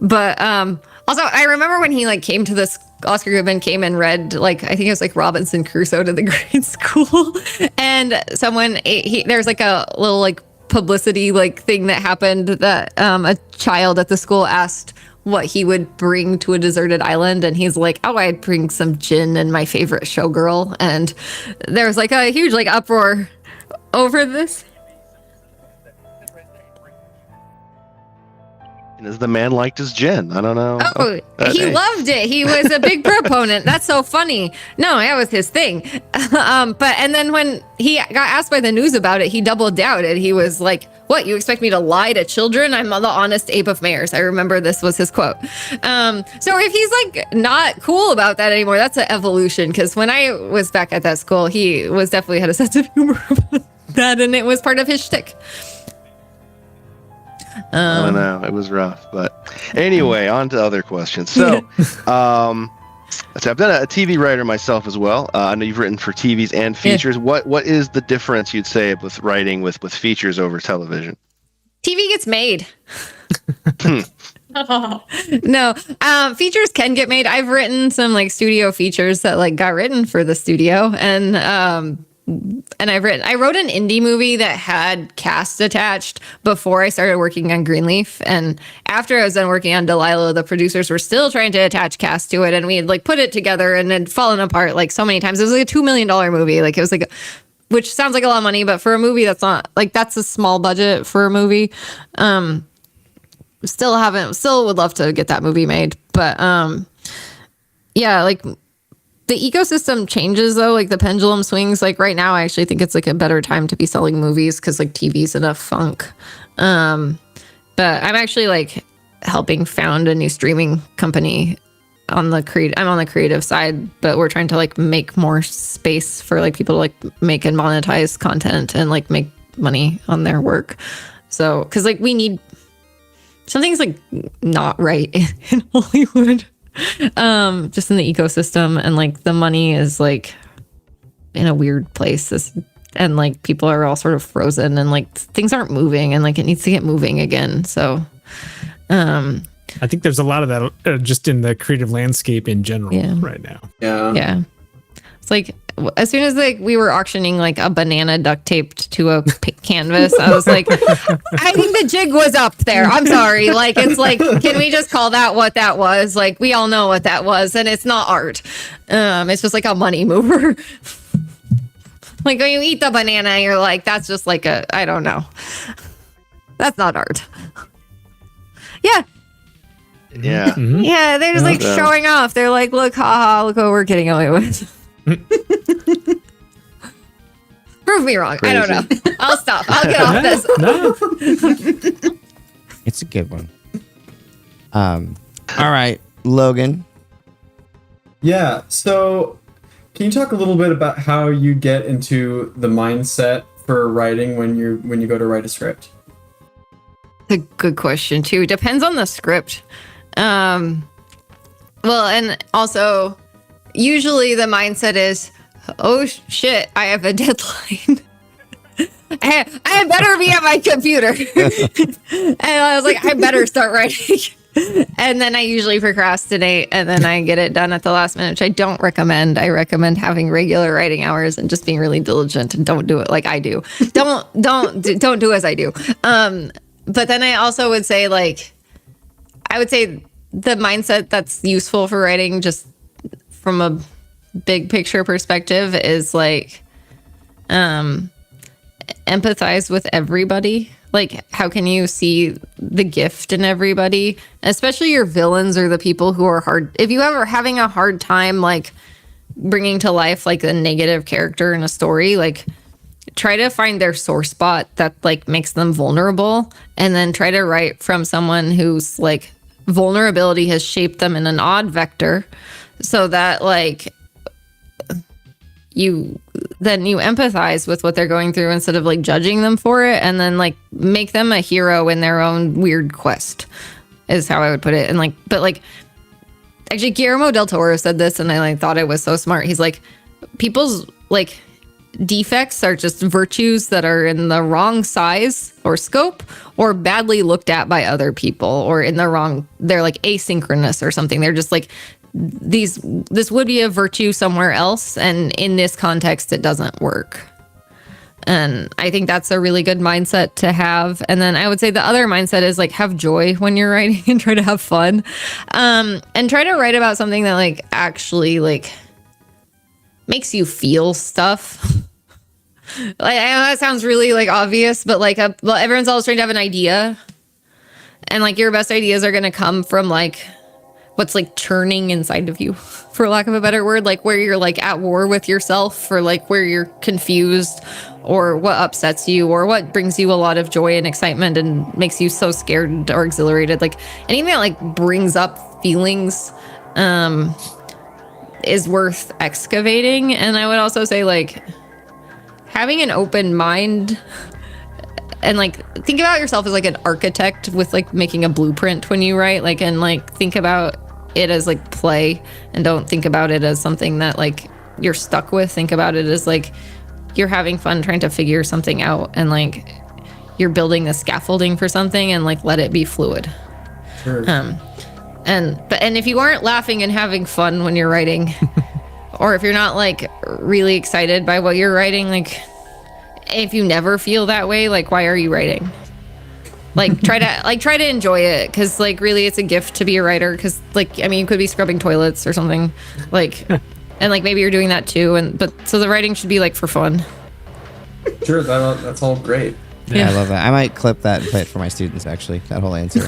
G: But also I remember when he like came to this, Oscar Goodman came and read, like, I think it was like Robinson Crusoe to the grade school, and there's like a little like publicity like thing that happened that a child at the school asked what he would bring to a deserted island, and he's like, oh, I'd bring some gin and my favorite showgirl. And there was like a huge like uproar over this.
C: And as the man liked his gin, I don't know.
G: Oh, he loved it. He was a big proponent. That's so funny. No, that was his thing. And then when he got asked by the news about it, he doubled down and he was like, what, you expect me to lie to children? I'm the honest ape of mayors. I remember this was his quote. So if he's like not cool about that anymore, that's an evolution. Because when I was back at that school, he was definitely had a sense of humor about that, and it was part of his shtick.
C: I don't know. It was rough, but anyway, on to other questions. So, I've done a TV writer myself as well. I know you've written for TVs and features. Yeah. What is the difference you'd say with writing with features over television?
G: TV gets made. No, features can get made. I've written some like studio features that like got written for the studio, and I wrote an indie movie that had cast attached before I started working on Greenleaf. And after I was done working on Delilah, the producers were still trying to attach cast to it. And we had like put it together and had fallen apart like so many times. It was like a $2 million movie. Like it was like, which sounds like a lot of money, but for a movie that's not like, that's a small budget for a movie. Still would love to get that movie made. But yeah, like, the ecosystem changes though, like the pendulum swings. Like right now, I actually think it's like a better time to be selling movies because like TV's in a funk. But I'm actually like helping found a new streaming company on the I'm on the creative side, but we're trying to like make more space for like people to like make and monetize content and like make money on their work. So, because like we need something's like not right in Hollywood. Just in the ecosystem, and like the money is like in a weird place, and like people are all sort of frozen, and like things aren't moving, and like it needs to get moving again. So
B: I think there's a lot of that just in the creative landscape in general right now.
G: Yeah. It's like as soon as like we were auctioning like a banana duct taped to a canvas, I was like, I think the jig was up there. I'm sorry. Like, it's like, can we just call that what that was? Like, we all know what that was, and it's not art. It's just like a money mover. Like when you eat the banana, you're like, that's just like I don't know. That's not art. Yeah.
C: Yeah.
G: Mm-hmm. Yeah, they're just like showing off. They're like, look, haha, look what we're getting away with. Prove me wrong. Crazy. I don't know. I'll stop. I'll get off this.
A: It's a good one. All right, Logan.
D: Yeah. So, can you talk a little bit about how you get into the mindset for writing when you go to write a script?
G: A good question too. Depends on the script. Well, and also, usually the mindset is, oh shit, I have a deadline. I better be at my computer. And I was like, I better start writing. And then I usually procrastinate, and then I get it done at the last minute, which I don't recommend. I recommend having regular writing hours and just being really diligent, and don't do it like I do. Don't do as I do. But then I also would say, like, I would say the mindset that's useful for writing, just from a big picture perspective, is like empathize with everybody. Like, how can you see the gift in everybody, especially your villains or the people who are hard? If you ever having a hard time, like, bringing to life, like, a negative character in a story, like, try to find their sore spot that, like, makes them vulnerable, and then try to write from someone whose, like, vulnerability has shaped them in an odd vector, so that, like, you empathize with what they're going through instead of, like, judging them for it, and then, like, make them a hero in their own weird quest, is how I would put it. And, like, but, like, actually Guillermo del Toro said this, and I, like, thought it was so smart. He's like, people's, like, defects are just virtues that are in the wrong size or scope, or badly looked at by other people, or in the wrong, they're like asynchronous or something. They're just like, this would be a virtue somewhere else, and in this context it doesn't work. And I think that's a really good mindset to have. And then I would say the other mindset is, like, have joy when you're writing and try to have fun, and try to write about something that, like, actually, like, makes you feel stuff. Like, I know that sounds really, like, obvious, but, like, well, everyone's always trying to have an idea, and, like, your best ideas are going to come from, like, what's, like, churning inside of you, for lack of a better word, like, where you're, like, at war with yourself, or, like, where you're confused, or what upsets you, or what brings you a lot of joy and excitement and makes you so scared or exhilarated. Like, anything that, like, brings up feelings is worth excavating. And I would also say, like, having an open mind, and, like, think about yourself as, like, an architect with, like, making a blueprint when you write, like, and, like, think about it as, like, play, and don't think about it as something that, like, you're stuck with. Think about it as, like, you're having fun trying to figure something out, and, like, you're building the scaffolding for something, and, like, let it be fluid.
D: Sure.
G: And if you aren't laughing and having fun when you're writing, or if you're not, like, really excited by what you're writing, like, if you never feel that way, like, why are you writing? Like, try to enjoy it, because, like, really it's a gift to be a writer, because, like, I mean, you could be scrubbing toilets or something, like, and, like, maybe you're doing that too, but so the writing should be, like, for fun.
D: Sure, that's all great.
A: Yeah, I love that. I might clip that and play it for my students, actually, that whole answer.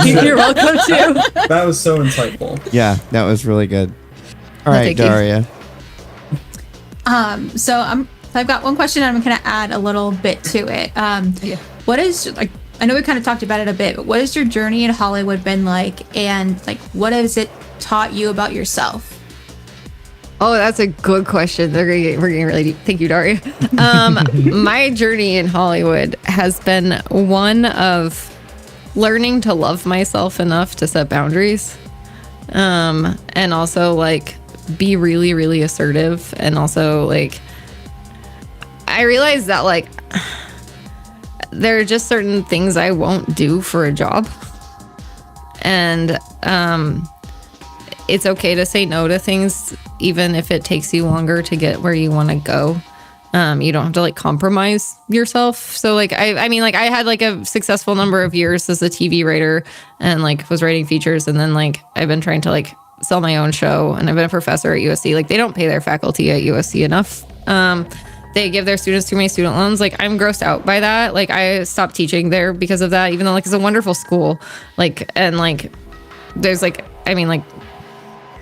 G: You're welcome to.
D: That was so insightful.
A: Yeah, that was really good. All right,
G: Thank you.
A: Daria.
E: So I've got one question, and I'm going to add a little bit to it. What is, like, I know we kind of talked about it a bit, but what has your journey in Hollywood been like, and, like, what has it taught you about yourself?
G: Oh, that's a good question. We're getting really deep. Thank you, Daria. My journey in Hollywood has been one of learning to love myself enough to set boundaries, and also, like, be really, really assertive. And also, like, I realized that, like, there are just certain things I won't do for a job, and it's okay to say no to things, even if it takes you longer to get where you want to go. You don't have to, like, compromise yourself. So, like, I mean, like, I had, like, a successful number of years as a TV writer, and, like, was writing features, and then, like, I've been trying to, like, sell my own show, and I've been a professor at USC. Like, they don't pay their faculty at USC enough. They give their students too many student loans. Like, I'm grossed out by that. Like, I stopped teaching there because of that, even though, like, it's a wonderful school. Like, and, like, there's, like, I mean, like,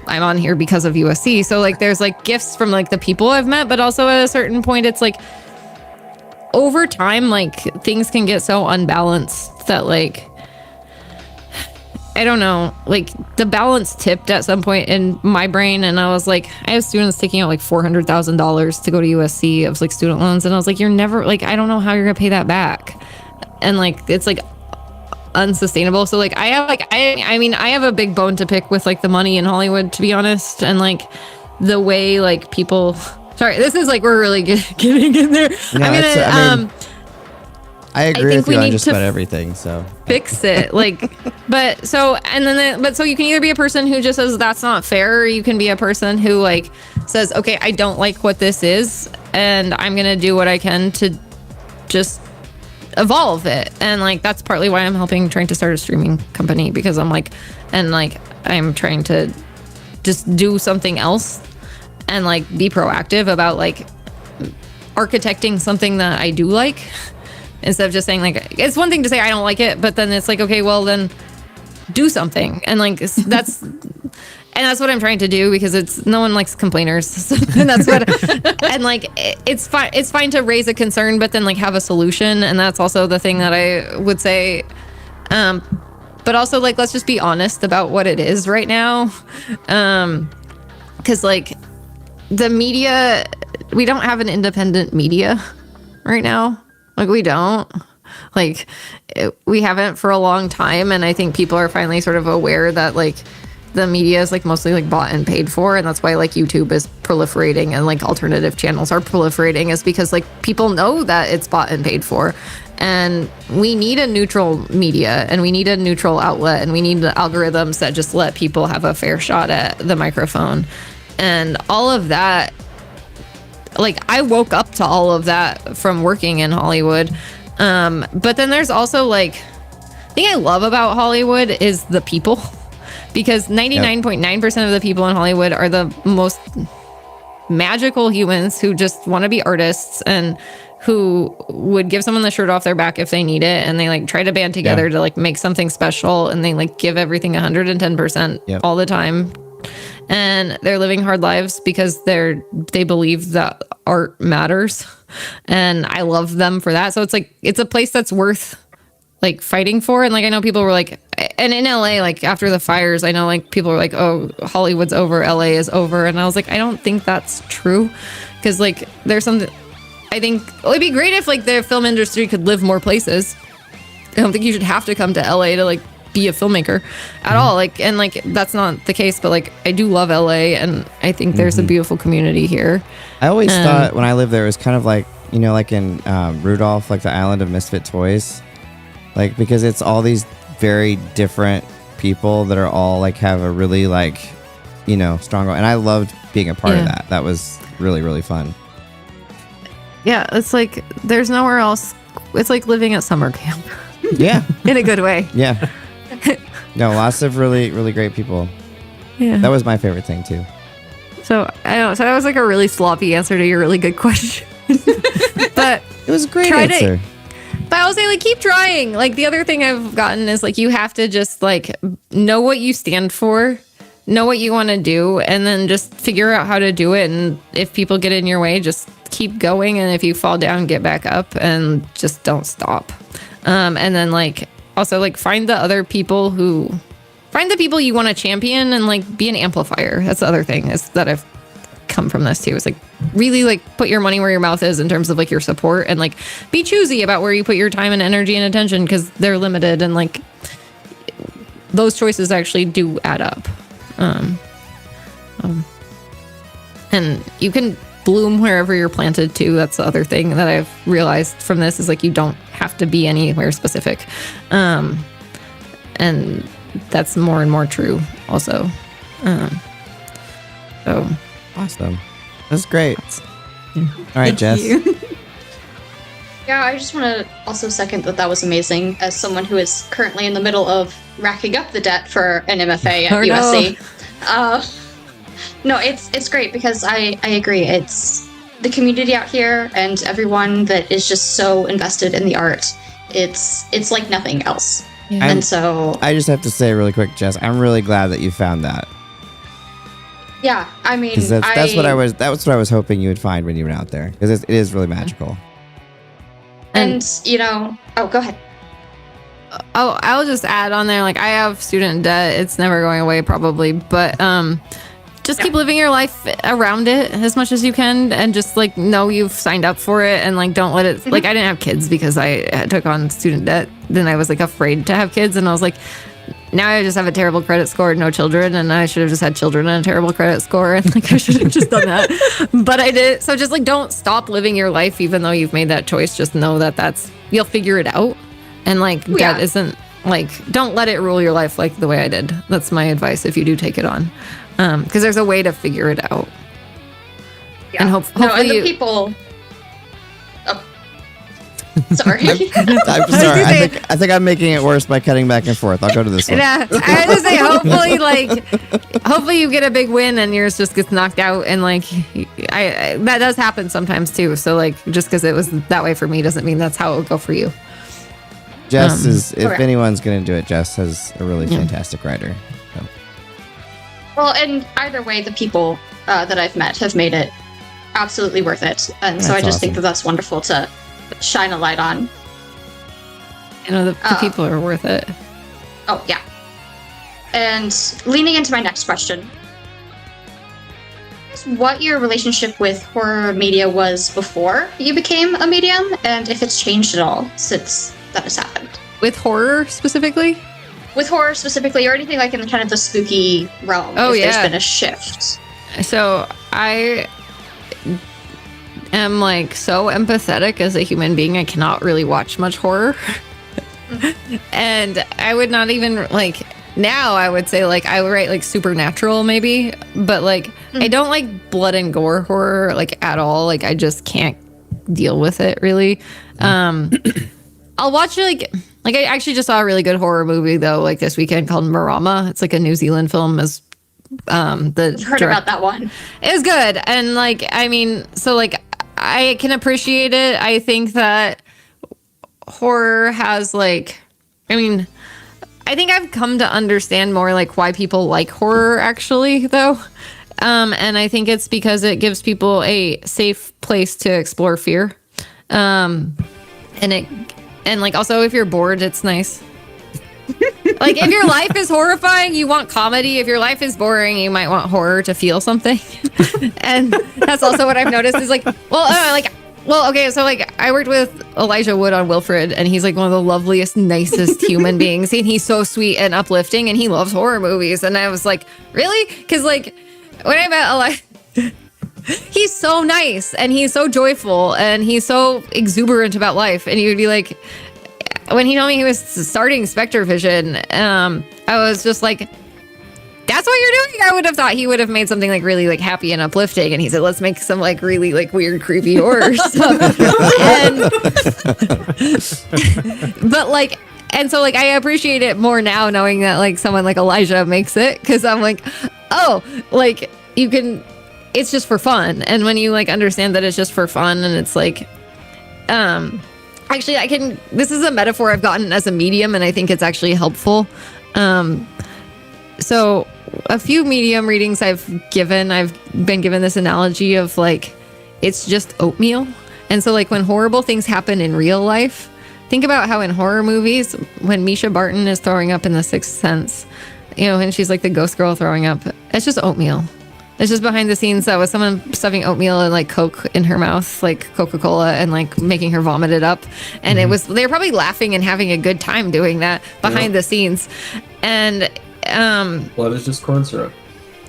G: I'm on here because of USC. So, like, there's, like, gifts from, like, the people I've met, but also at a certain point, it's, like, over time, like, things can get so unbalanced that, like, I don't know, like, the balance tipped at some point in my brain, and I was like, I have students taking out, like, $400,000 to go to USC of, like, student loans, and I was like, you're never, like, I don't know how you're gonna pay that back. And, like, it's, like, unsustainable. So like I have a big bone to pick with like the money in Hollywood, to be honest, and like the way like people. Sorry, this is like we're really getting in there.
A: No, I agree with you on just
G: to
A: about everything. So
G: fix it, like, so you can either be a person who just says that's not fair, or you can be a person who like says, okay, I don't like what this is, and I'm gonna do what I can to just evolve it. And like that's partly why I'm trying to start a streaming company, because I'm trying to just do something else and like be proactive about like architecting something that I do like, instead of just saying like, it's one thing to say I don't like it, but then it's like, okay, well then do something. And like that's what I'm trying to do, because no one likes complainers. So, and that's what and like it's fine to raise a concern, but then like have a solution. And that's also the thing that I would say. But also like let's just be honest about what it is right now. Because like the media, we don't have an independent media right now. Like we don't. Like we haven't for a long time, and I think people are finally sort of aware that like the media is like mostly like bought and paid for, and that's why like YouTube is proliferating and like alternative channels are proliferating, is because like people know that it's bought and paid for. And we need a neutral media, and we need a neutral outlet, and we need the algorithms that just let people have a fair shot at the microphone. And all of that, like I woke up to all of that from working in Hollywood. But then there's also like, the thing I love about Hollywood is the people, because 99.9% of the people in Hollywood are the most magical humans who just want to be artists, and who would give someone the shirt off their back if they need it, and they like try to band together to like make something special, and they like give everything 110% all the time. And they're living hard lives because they believe that art matters, and I love them for that. So it's like it's a place that's worth like fighting for. And like I know people were like, and in LA, like after the fires, I know like people were like, oh, Hollywood's over, LA is over, and I was like, I don't think that's true, because like there's something. I think it'd be great if like the film industry could live more places. I don't think you should have to come to LA to like be a filmmaker at all. Like, and like that's not the case, but like I do love LA, and I think there's a beautiful community here.
A: I always thought when I lived there, it was kind of like, you know, like in Rudolph, like the Island of Misfit Toys, like because it's all these very different people that are all like have a really like, you know, strong. And I loved being a part of that. That was really, really fun.
G: Yeah, it's like there's nowhere else. It's like living at summer camp.
A: Yeah.
G: In a good way.
A: Yeah. No, lots of really, really great people.
G: Yeah.
A: That was my favorite thing too.
G: So I don't know. So that was like a really sloppy answer to your really good question. But
A: it was a great answer.
G: But I'll say like keep trying. Like the other thing I've gotten is like you have to just like know what you stand for, know what you want to do, and then just figure out how to do it. And if people get in your way, just keep going. And if you fall down, get back up and just don't stop. And then like also like find the people you want to champion, and like be an amplifier. That's the other thing is that I've come from this too. It's like really like put your money where your mouth is in terms of like your support, and like be choosy about where you put your time and energy and attention, because they're limited, and like those choices actually do add up. And you can bloom wherever you're planted too. That's the other thing that I've realized from this is like you don't have to be anywhere specific, and that's more and more true also. So
A: awesome. That's great. All right, Jess.
F: Yeah, I just want to also second that was amazing as someone who is currently in the middle of racking up the debt for an MFA at USC. No, it's great because I agree. It's the community out here and everyone that is just so invested in the art. It's like nothing else. Yeah. And so
A: I just have to say really quick, Jess, I'm really glad that you found that.
F: Yeah, I mean,
A: that's what I was hoping you would find when you went out there, because it is really magical.
F: And you know, go ahead.
G: Oh, I'll just add on there, like I have student debt. It's never going away probably, but just keep living your life around it as much as you can, and just like know you've signed up for it, and like don't let it like I didn't have kids because I took on student debt then I was like afraid to have kids, and I was like, now I just have a terrible credit score and no children, and I should have just had children and a terrible credit score, and like I should have just done that. But I did. So just like don't stop living your life even though you've made that choice. Just know that you'll figure it out, and like that isn't like, don't let it rule your life like the way I did. That's my advice if you do take it on, because there's a way to figure it out.
F: Yeah.
G: And hopefully
F: and the people. Oh, sorry.
A: I'm sorry. I think I'm making it worse by cutting back and forth. I'll go to this one.
G: Yeah, I was just say hopefully you get a big win and yours just gets knocked out, and like that does happen sometimes too. So like just because it was that way for me doesn't mean that's how it would go for you.
A: Jess is, if
F: Okay.
A: anyone's going to do it, Jess has a really fantastic writer. So.
F: Well, and either way, the people that I've met have made it absolutely worth it, and so I
A: That's
F: just think
A: awesome.
F: that that's wonderful to shine a light on.
G: You know, the people are worth it.
F: Oh yeah. And leaning into my next question, is what your relationship with horror media was before you became a medium, and if it's changed at all since that has happened.
G: With horror specifically?
F: With horror specifically, or anything like in kind of the spooky realm.
G: Oh,
F: if
G: yeah.
F: there's been a shift.
G: So I am like so empathetic as a human being. I cannot really watch much horror. And I would not even like, now I would say like I would write like supernatural maybe, but like I don't like blood and gore horror like at all. Like I just can't deal with it really. I'll watch like I actually just saw a really good horror movie though like this weekend called Marama. It's like a New Zealand film. As the
F: Heard about that one.
G: it was good. And like, I mean, so like I can appreciate it. I think that horror has like, I mean, I think I've come to understand more like why people like horror actually though. And I think it's because it gives people a safe place to explore fear. And like also if you're bored, it's nice. Like if your life is horrifying, you want comedy. If your life is boring, you might want horror to feel something. And that's also what I've noticed is like, okay, so like I worked with Elijah Wood on Wilfred, and he's like one of the loveliest, nicest human beings. And he's so sweet and uplifting, and he loves horror movies. And I was like, really? Because like when I met Elijah, he's so nice and he's so joyful and he's so exuberant about life. And he would be like, when he told me he was starting Spectre Vision, I was just like, that's what you're doing? I would have thought he would have made something like really like happy and uplifting. And he said, let's make some like really like weird, creepy horror stuff. But like, and so like I appreciate it more now knowing that like someone like Elijah makes it, because I'm like, oh, like you can, it's just for fun. And when you like understand that it's just for fun, and it's like, actually this is a metaphor I've gotten as a medium, and I think it's actually helpful. So a few medium readings I've been given this analogy of like, it's just oatmeal. And so like when horrible things happen in real life, think about how in horror movies, when Misha Barton is throwing up in The Sixth Sense, you know, and she's like the ghost girl throwing up, it's just oatmeal. It's just behind the scenes. That was someone stuffing oatmeal and like Coke in her mouth, like Coca-Cola, and like making her vomit it up. And they were probably laughing and having a good time doing that behind the scenes. And
D: Blood is just corn syrup.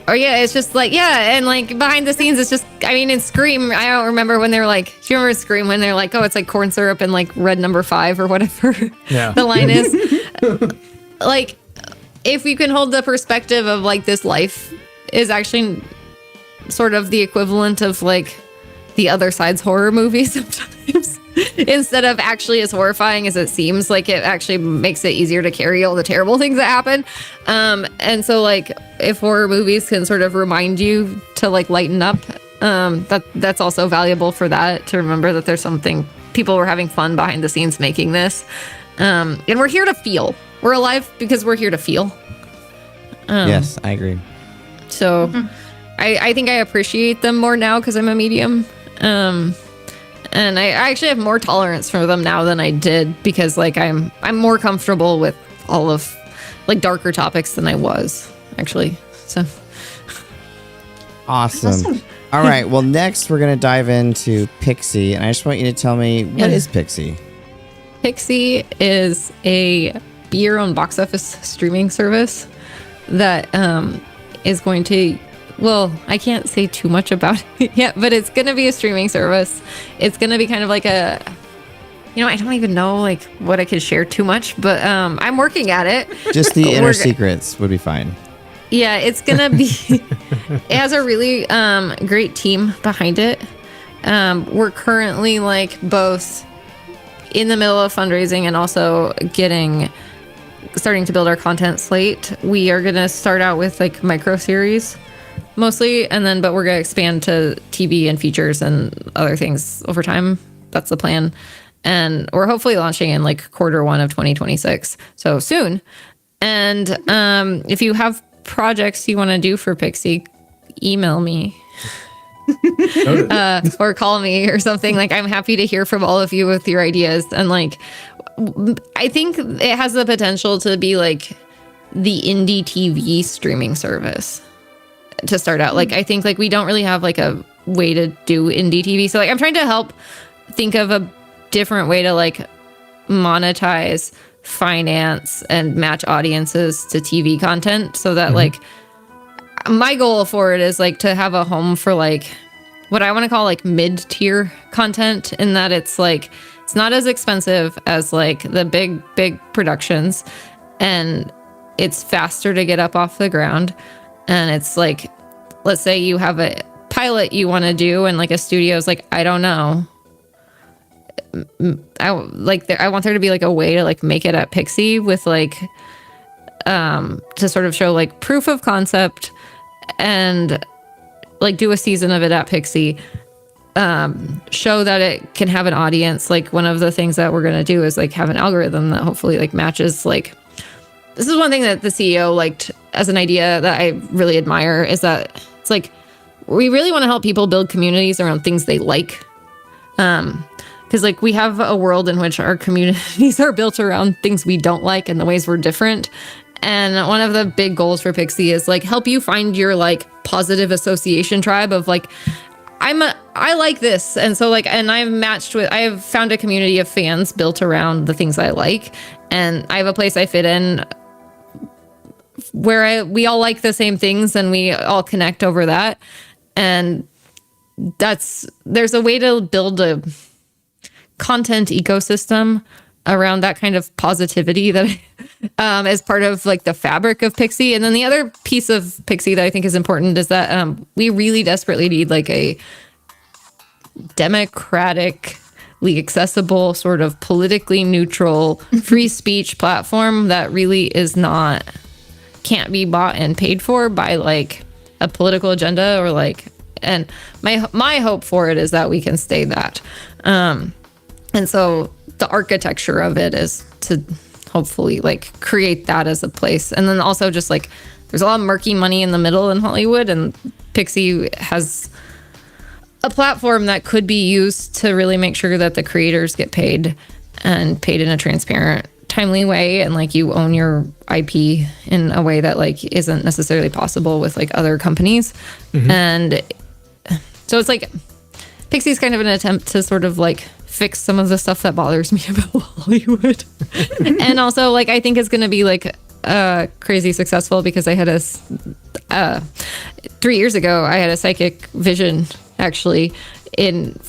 G: or yeah, it's just like, yeah, and like behind the scenes, it's just, I mean, in Scream, I don't remember when they were like, do you remember Scream when they're like, oh, it's like corn syrup and like red number 5 or whatever the line is. Like, if you can hold the perspective of like this life is actually sort of the equivalent of like the other side's horror movie sometimes. Instead of actually as horrifying as it seems, like it actually makes it easier to carry all the terrible things that happen. And so like if horror movies can sort of remind you to like lighten up, that's also valuable for that, to remember that there's something, people were having fun behind the scenes making this. And we're here to feel. We're alive because we're here to feel.
A: Yes, I agree.
G: So I think I appreciate them more now because I'm a medium. And I actually have more tolerance for them now than I did, because like I'm more comfortable with all of like darker topics than I was actually. So
A: Awesome. All right. Well, next we're going to dive into PIxsee, and I just want you to tell me, what is PIxsee?
G: PIxsee is a be your own box office streaming service that is going to, well, I can't say too much about it yet, but it's going to be a streaming service. It's going to be kind of like a, I don't even know like what I could share too much, but I'm working at it.
A: Just the inner secrets would be fine.
G: Yeah, it's going to be, it has a really great team behind it. We're currently like both in the middle of fundraising and also starting to build our content slate. We are going to start out with like micro series mostly, but we're going to expand to TV and features and other things over time. That's the plan. And we're hopefully launching in like Q1 of 2026. So soon. And if you have projects you want to do for PIxsee, email me. Or call me or something. Like, I'm happy to hear from all of you with your ideas. And like, I think it has the potential to be like the indie TV streaming service to start out. Like, I think like we don't really have like a way to do indie TV. So like, I'm trying to help think of a different way to like monetize, finance, and match audiences to TV content so that like my goal for it is like to have a home for like what I want to call like mid-tier content, in that it's like it's not as expensive as like the big productions, and it's faster to get up off the ground. And it's like, let's say you have a pilot you want to do and like a studio's like, I don't know, I want there to be like a way to like make it at PIxsee with like to sort of show like proof of concept and like do a season of it at PIxsee, show that it can have an audience. Like, one of the things that we're going to do is like have an algorithm that hopefully like matches, like, this is one thing that the CEO liked as an idea that I really admire, is that it's like, we really want to help people build communities around things they like. Because like we have a world in which our communities are built around things we don't like and the ways we're different. And one of the big goals for PIxsee is like help you find your like positive association tribe of like, I like this. And so like, and I've found a community of fans built around the things I like. And I have a place I fit in where we all like the same things and we all connect over that. And there's a way to build a content ecosystem around that kind of positivity that is part of like the fabric of PIxsee. And then the other piece of PIxsee that I think is important is that we really desperately need like a democratically accessible, sort of politically neutral free speech platform that really can't be bought and paid for by like a political agenda or like, and my hope for it is that we can stay that. And so the architecture of it is to hopefully like create that as a place. And then also just like, there's a lot of murky money in the middle in Hollywood, and PIxsee has a platform that could be used to really make sure that the creators get paid, and paid in a transparent, timely way. And like you own your IP in a way that like isn't necessarily possible with like other companies. And so it's like PIxsee's kind of an attempt to sort of like fix some of the stuff that bothers me about Hollywood. And also like, I think it's going to be like crazy successful, because I had 3 years ago, I had a psychic vision actually. In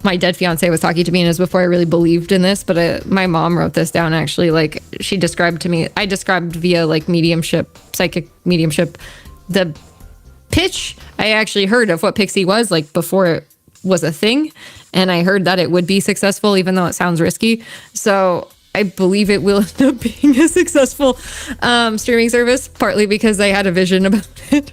G: my dead fiance was talking to me, and it was before I really believed in this, but my mom wrote this down actually. Like, she described to me, I described via like mediumship, psychic mediumship, the pitch I actually heard of what PIxsee was like before it was a thing. And I heard that it would be successful, even though it sounds risky. So I believe it will end up being a successful streaming service, partly because I had a vision about it.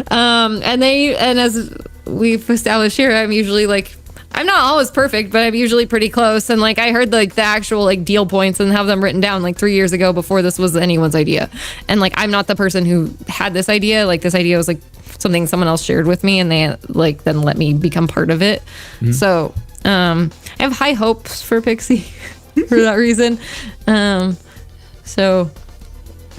G: And as we've established here, I'm usually like, I'm not always perfect, but I'm usually pretty close. And like, I heard like the actual like deal points and have them written down like 3 years ago before this was anyone's idea. And like, I'm not the person who had this idea. Like, this idea was like something someone else shared with me, and they like then let me become part of it. So I have high hopes for PIxsee for that reason. So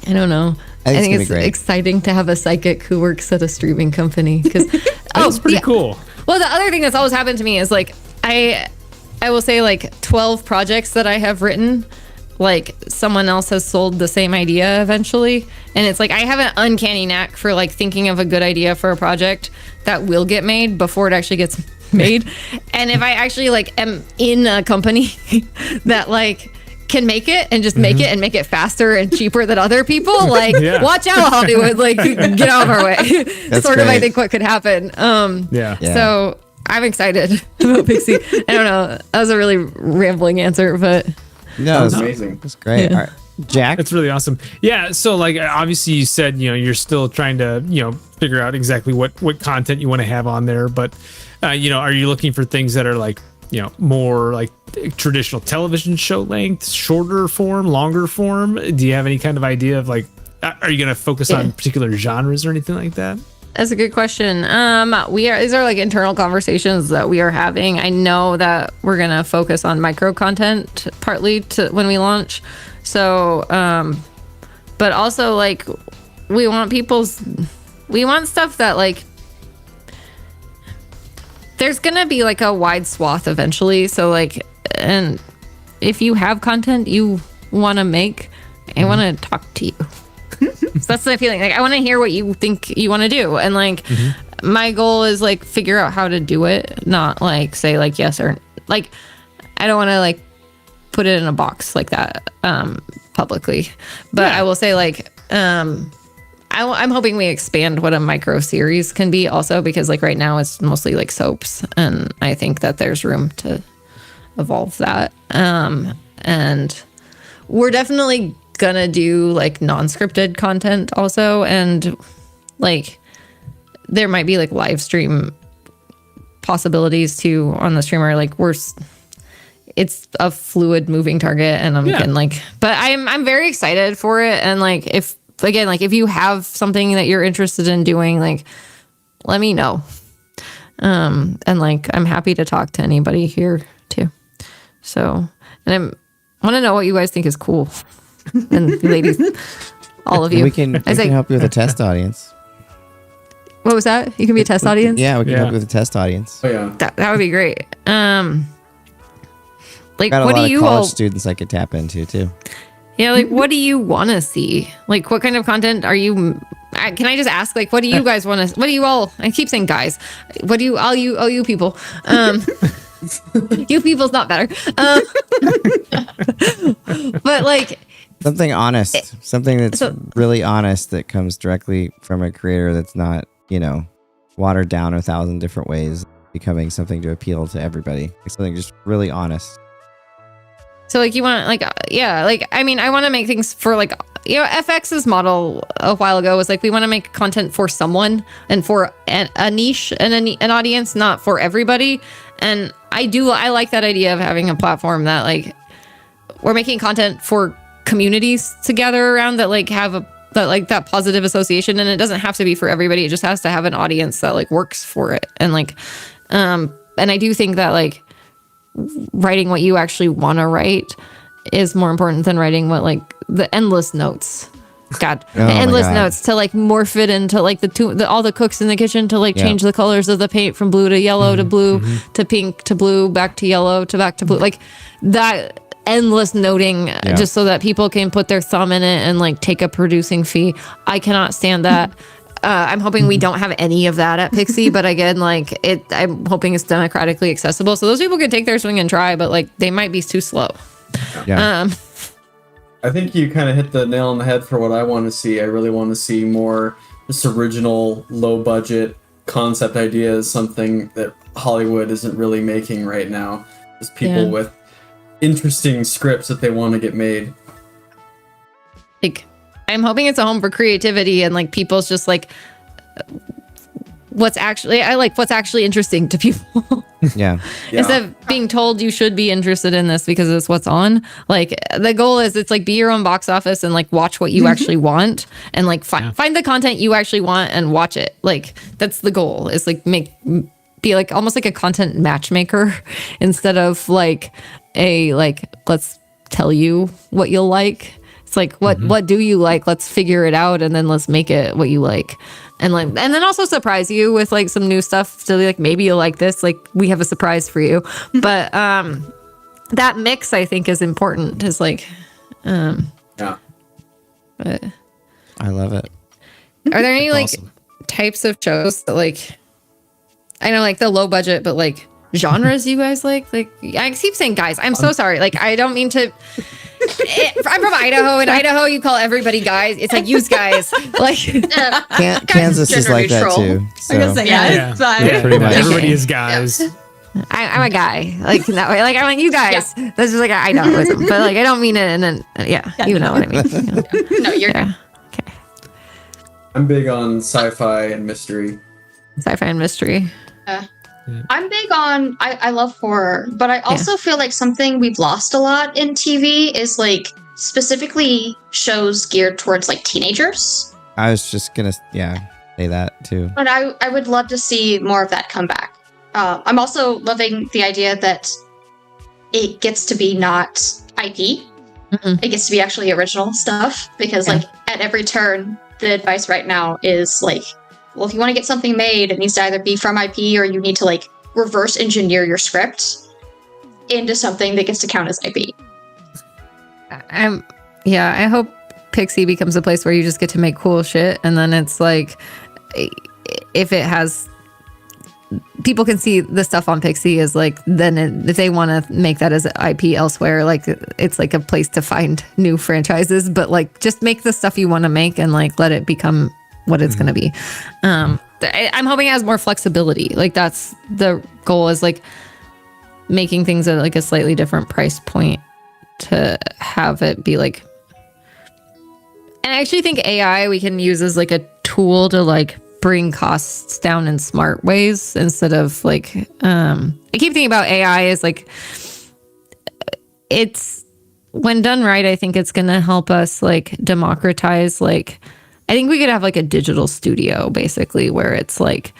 G: I don't know. I think it's exciting to have a psychic who works at a streaming company, because
B: that's pretty cool.
G: Well, the other thing that's always happened to me is like I will say like 12 projects that I have written, like someone else has sold the same idea eventually. And it's like, I have an uncanny knack for like thinking of a good idea for a project that will get made before it actually gets made. And if I actually like am in a company that like can make it and just make it and make it faster and cheaper than other people, like watch out, Hollywood, like get out of our way.
A: That's
G: sort of,
A: great.
G: I think, what could happen.
B: Yeah.
G: So I'm excited about PIxsee. I don't know. That was a really rambling answer, but
A: No,
D: That's
A: it's
D: amazing.
A: It's great. All right. Jack?
B: It's really awesome. Yeah. So like, obviously you said, you're still trying to, figure out exactly what content you want to have on there. But, are you looking for things that are like, more like traditional television show length, shorter form, longer form? Do you have any kind of idea of like, are you going to focus on particular genres or anything like that?
G: that's a good question. These are like internal conversations that we are having. I know that we're going to focus on micro content partly to when we launch. So, but also like we want stuff that like, there's going to be like a wide swath eventually. So like, and if you have content you want to make, I want to talk to you. So that's the feeling. Like, I want to hear what you think you want to do. And like, my goal is like figure out how to do it, not like say like yes or like, I don't want to like put it in a box like that publicly. But I will say like, I'm hoping we expand what a micro series can be also, because like right now it's mostly like soaps, and I think that there's room to evolve that. And we're definitely gonna do like non-scripted content also, and like there might be like live stream possibilities too on the streamer. Like it's a fluid moving target, and but I'm very excited for it. And like if you have something that you're interested in doing, like let me know. And like I'm happy to talk to anybody here too. So, and I want to know what you guys think is cool. And ladies, all of you.
A: We can help you with a test audience.
G: What was that? You can be a test audience?
A: Yeah, we can help you with a test audience.
D: Oh yeah.
G: That would be great. Like
A: Got a
G: what
A: lot
G: do
A: of
G: you
A: college
G: all
A: students I could tap into too.
G: Yeah, like what do you want to see? Like what kind of content are you can I just ask, like, what do you guys want to, what do you all, I keep saying guys, what do you, all you people, you people's not better. But like,
A: something honest, something that's really honest that comes directly from a creator that's not, watered down 1,000 different ways, becoming something to appeal to everybody. Like something just really honest.
G: So like you want like, yeah, like, I mean, I want to make things for like, FX's model a while ago was like, we want to make content for someone and for a niche and an audience, not for everybody. And I like that idea of having a platform that like, we're making content for communities to gather around that like have that positive association. And it doesn't have to be for everybody. It just has to have an audience that like works for it. And like, and I do think that like writing what you actually want to write is more important than writing what like the endless notes. God, the endless notes to like morph it into like all the cooks in the kitchen to like change the colors of the paint from blue to yellow to blue to pink to blue, back to yellow to back to blue. Like that endless noting just so that people can put their thumb in it and like take a producing fee. I cannot stand that. I'm hoping we don't have any of that at PIxsee, but again, like I'm hoping it's democratically accessible. So those people can take their swing and try, but like they might be too slow.
A: Yeah.
D: I think you kind of hit the nail on the head for what I want to see. I really want to see more just original, low budget concept ideas, something that Hollywood isn't really making right now. Just people with interesting scripts that they want to get made.
G: Like, I'm hoping it's a home for creativity and like people's just like what's actually interesting to people.
A: Yeah.
G: Instead of being told you should be interested in this because it's what's on. Like the goal is it's like be your own box office and like watch what you actually want and like find the content you actually want and watch it. Like that's the goal. Is like be like almost like a content matchmaker instead of like let's tell you what you'll like. It's like what do you like? Let's figure it out and then let's make it what you like. and then also surprise you with like some new stuff. So like maybe you'll like this. Like we have a surprise for you. But that mix I think is important. Is like,
D: Yeah.
G: but
A: I love it.
G: are there any like
H: Awesome.
G: types of shows that like I know like the low budget, but like genres you guys like? Like I keep saying guys. I'm so sorry. Like I don't mean to. I'm from Idaho. In Idaho, you call everybody guys. It's like use guys. Like
A: Kansas is
F: gender
A: like that
F: neutral.
A: too.
E: I gotta
A: So
E: say, yeah, it's fine.
B: Yeah,
A: pretty much.
B: everybody is guys.
G: I'm a guy. Like that way. Like I'm like you guys. That's just like I know, but like I don't mean it. And then you know what I mean. You know?
F: No, you're
G: Yeah. Okay.
D: I'm big on sci-fi and mystery.
G: Sci-fi and mystery.
F: I'm big on I love horror, but I also feel like something we've lost a lot in TV is like specifically shows geared towards like teenagers.
A: I was just gonna say that too.
F: But I would love to see more of that come back. I'm also loving the idea that it gets to be not IP.
G: Mm-mm.
F: It gets to be actually original stuff because like at every turn, the advice right now is like, well, if you want to get something made, it needs to either be from IP or you need to like reverse engineer your script into something that gets to count as IP.
G: I hope PIxsee becomes a place where you just get to make cool shit, and then it's like if it has people can see the stuff on PIxsee is like then if they want to make that as IP elsewhere, like it's like a place to find new franchises, but like just make the stuff you want to make and like let it become what it's going to be. I'm hoping it has more flexibility. Like that's the goal, is like making things at like a slightly different price point to have it be like, and I actually think AI we can use as like a tool to like bring costs down in smart ways instead of like, I keep thinking about AI as like, it's when done right, I think it's going to help us like democratize, like, I think we could have like a digital studio basically where it's like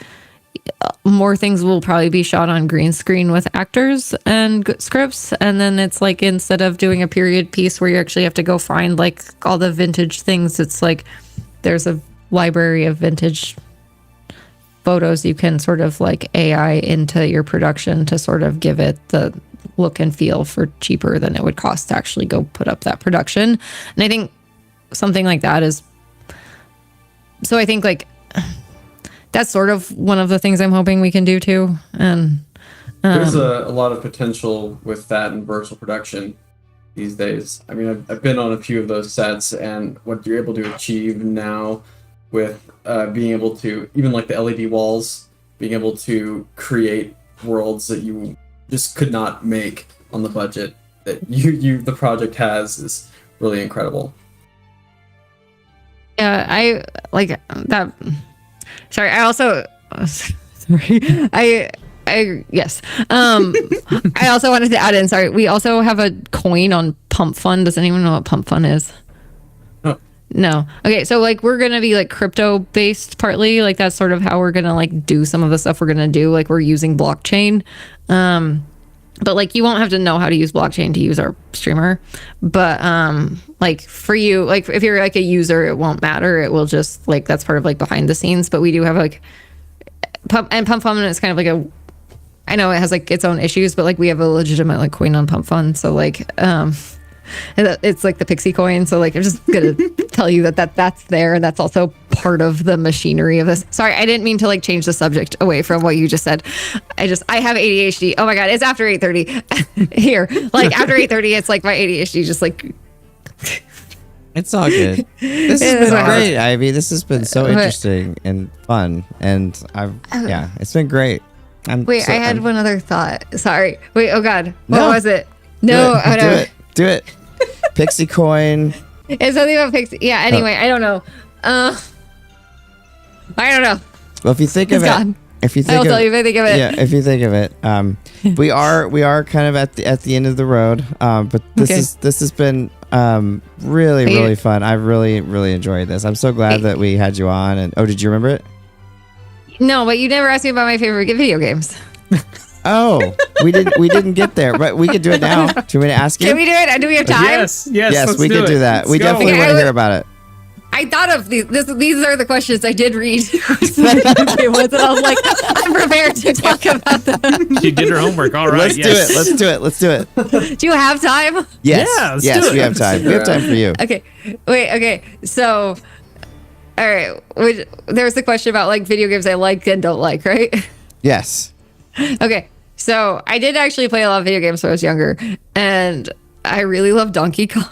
G: more things will probably be shot on green screen with actors and scripts. And then it's like, instead of doing a period piece where you actually have to go find like all the vintage things, it's like there's a library of vintage photos you can sort of like AI into your production to sort of give it the look and feel for cheaper than it would cost to actually go put up that production. And I think something like that is, so I think like that's sort of one of the things I'm hoping we can do too. And
D: There's a lot of potential with that in virtual production these days. I mean, I've been on a few of those sets, and what you're able to achieve now with being able to, even like the LED walls, being able to create worlds that you just could not make on the budget that the project has is really incredible.
G: Yeah, I like that. Sorry, I also sorry. I yes. I also wanted to add in. Sorry, we also have a coin on Pump Fund. Does anyone know what Pump Fund is? No. Okay, so like we're gonna be like crypto based partly. Like that's sort of how we're gonna like do some of the stuff we're gonna do. Like we're using blockchain. But like you won't have to know how to use blockchain to use our streamer. But like for you, like if you're like a user, it won't matter. It will just like that's part of like behind the scenes. But we do have like Pump Fund is kind of like a, I know it has like its own issues, but like we have a legitimate like coin on Pump Fund. So like it's like the PIxsee coin. So like I'm just gonna tell you that's there, and that's also part of the machinery of this. Sorry, I didn't mean to like change the subject away from what you just said. I have ADHD. Oh my god, it's after 8:30 here. Like after 8:30, it's like my ADHD just like.
A: It's all good. This has been great, Ivy. This has been so interesting and fun, and it's been great.
G: Wait, I had one other thought. Sorry. Wait. Oh god, what was it? No,
A: Do it. PIxsee coin.
G: It's something about PIxsee. Yeah. Anyway, I don't know. I don't know.
A: Well, if you think of it,
G: I'll tell you if I think of it.
A: Yeah, if you think of it, we are kind of at the end of the road. But this has been really fun. I really enjoyed this. I'm so glad that we had you on. And did you remember it?
G: No, but you never asked me about my favorite video games.
A: Oh, we didn't get there, but we could do it now. Do you want me to ask you?
G: Can we do it? Do we have time?
B: Yes,
A: Yes,
B: let's
A: we could do that.
B: Let's
A: we
B: go.
A: definitely want to hear about it.
G: I I thought of these. These are the questions I did read. Okay, and I was like, I'm prepared to talk about them.
B: She did her homework. All right.
A: Let's do it.
G: Do you have time?
A: Yes.
B: Yeah, let's
A: yes,
B: do it.
A: we have time. We have time for you.
G: Okay. Wait. Okay. So, all right. There's the question about like video games I like and don't like, right?
A: Yes.
G: Okay. So I did actually play a lot of video games when I was younger, and I really love Donkey Kong.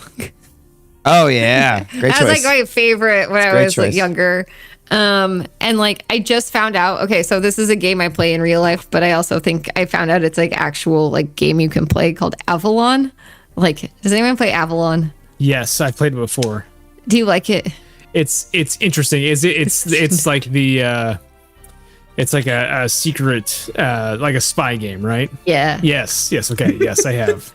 A: Oh yeah, great
G: That
A: choice.
G: was like my favorite when I
A: great
G: was like
A: choice.
G: younger. And like I just found out, okay, so this is a game I play in real life, but I also think I found out it's like actual like game you can play called Avalon. Like, does anyone play Avalon?
B: Yes, I've played it before.
G: Do you like it?
B: It's interesting. It's like the it's like a secret like a spy game, right?
G: Yeah.
B: Yes. Okay. Yes, I have.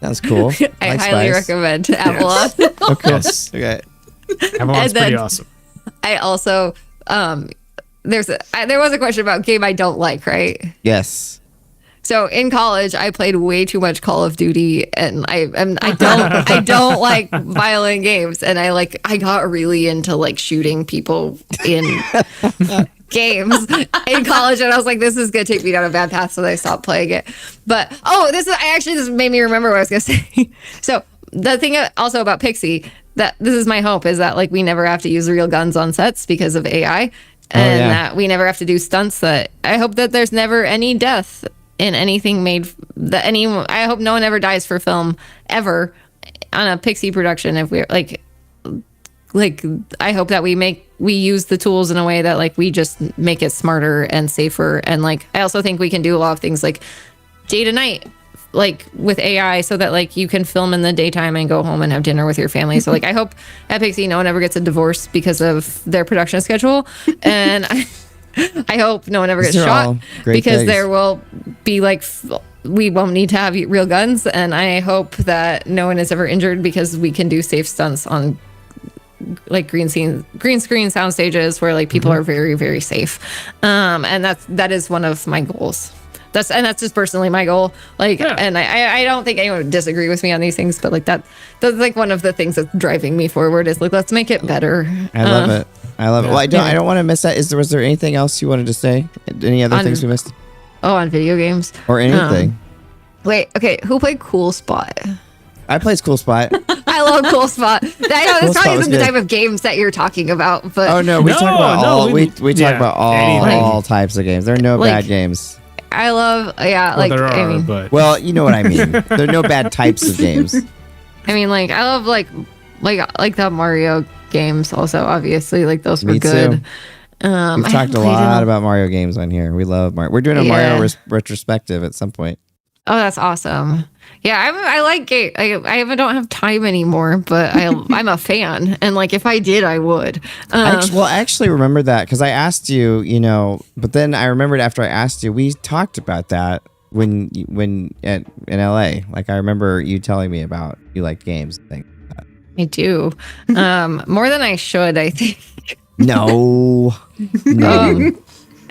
A: Sounds cool.
G: I
A: Like
G: highly
A: spice.
G: recommend Avalon.
A: Oh, cool.
B: Yes.
A: Okay.
B: Avalon's
G: And then-
B: pretty awesome.
G: I also there was a question about game I don't like, right?
A: Yes.
G: So in college, I played way too much Call of Duty, and I don't like violent games, and I got really into like shooting people in games in college, and I was like, this is gonna take me down a bad path, so I stopped playing it. But this made me remember what I was gonna say. So the thing also about PIxsee, that this is my hope, is that like we never have to use real guns on sets because of AI, and
A: yeah.
G: that we never have to do stunts. That I hope that there's never any death in anything made I hope no one ever dies for film ever on a PIxsee production. If we're like I hope that we use the tools in a way that like we just make it smarter and safer. And like I also think we can do a lot of things like day to night, like with AI, so that like you can film in the daytime and go home and have dinner with your family. So like I hope at PIxsee no one ever gets a divorce because of their production schedule, and I hope no one ever gets
A: These are all
G: shot
A: great
G: because
A: things.
G: there will be like we won't need to have real guns, and I hope that no one is ever injured because we can do safe stunts on like green screen sound stages where like people are very, very safe. And that is one of my goals. That's just personally my goal. Like,
B: Yeah.
G: and I don't think anyone would disagree with me on these things, but like that's like one of the things that's driving me forward is like, let's make it better.
A: I love it. I love it. Well, I
G: yeah.
A: don't want to miss that. Was there anything else you wanted to say? Any other things we missed?
G: Oh, on video games.
A: Or anything?
G: Wait, okay. Who played Cool Spot?
A: I played Cool Spot.
G: I love Cool Spot. I know
A: Cool
G: this
A: Spot
G: probably
A: was
G: isn't the
A: good.
G: type of games that you're talking about, but
A: Oh no, we
B: No,
A: talk about
B: no,
A: all. We talk
B: yeah,
A: about
B: anything.
A: all types of games. There are no
G: Like-
A: bad games.
G: I love
B: Well, there are,
G: I mean,
B: but
A: Well, you know what I mean. There are no bad types of games.
G: like I love like the Mario games also, obviously, like those were
A: Me
G: good.
A: too. We've
G: I
A: talked
G: haven't
A: a
G: played
A: lot
G: them.
A: about Mario games on here. We love Mario. We're doing a
G: Yeah.
A: Mario retrospective at some point.
G: Oh, that's awesome. Yeah, I like game. I don't have time anymore, but I'm a fan, and like if I did, I would.
A: I actually remember that because I asked you, but then I remembered after I asked you, we talked about that when in LA. Like I remember you telling me about you liked games and things.
G: I do more than I should, I think.
A: No.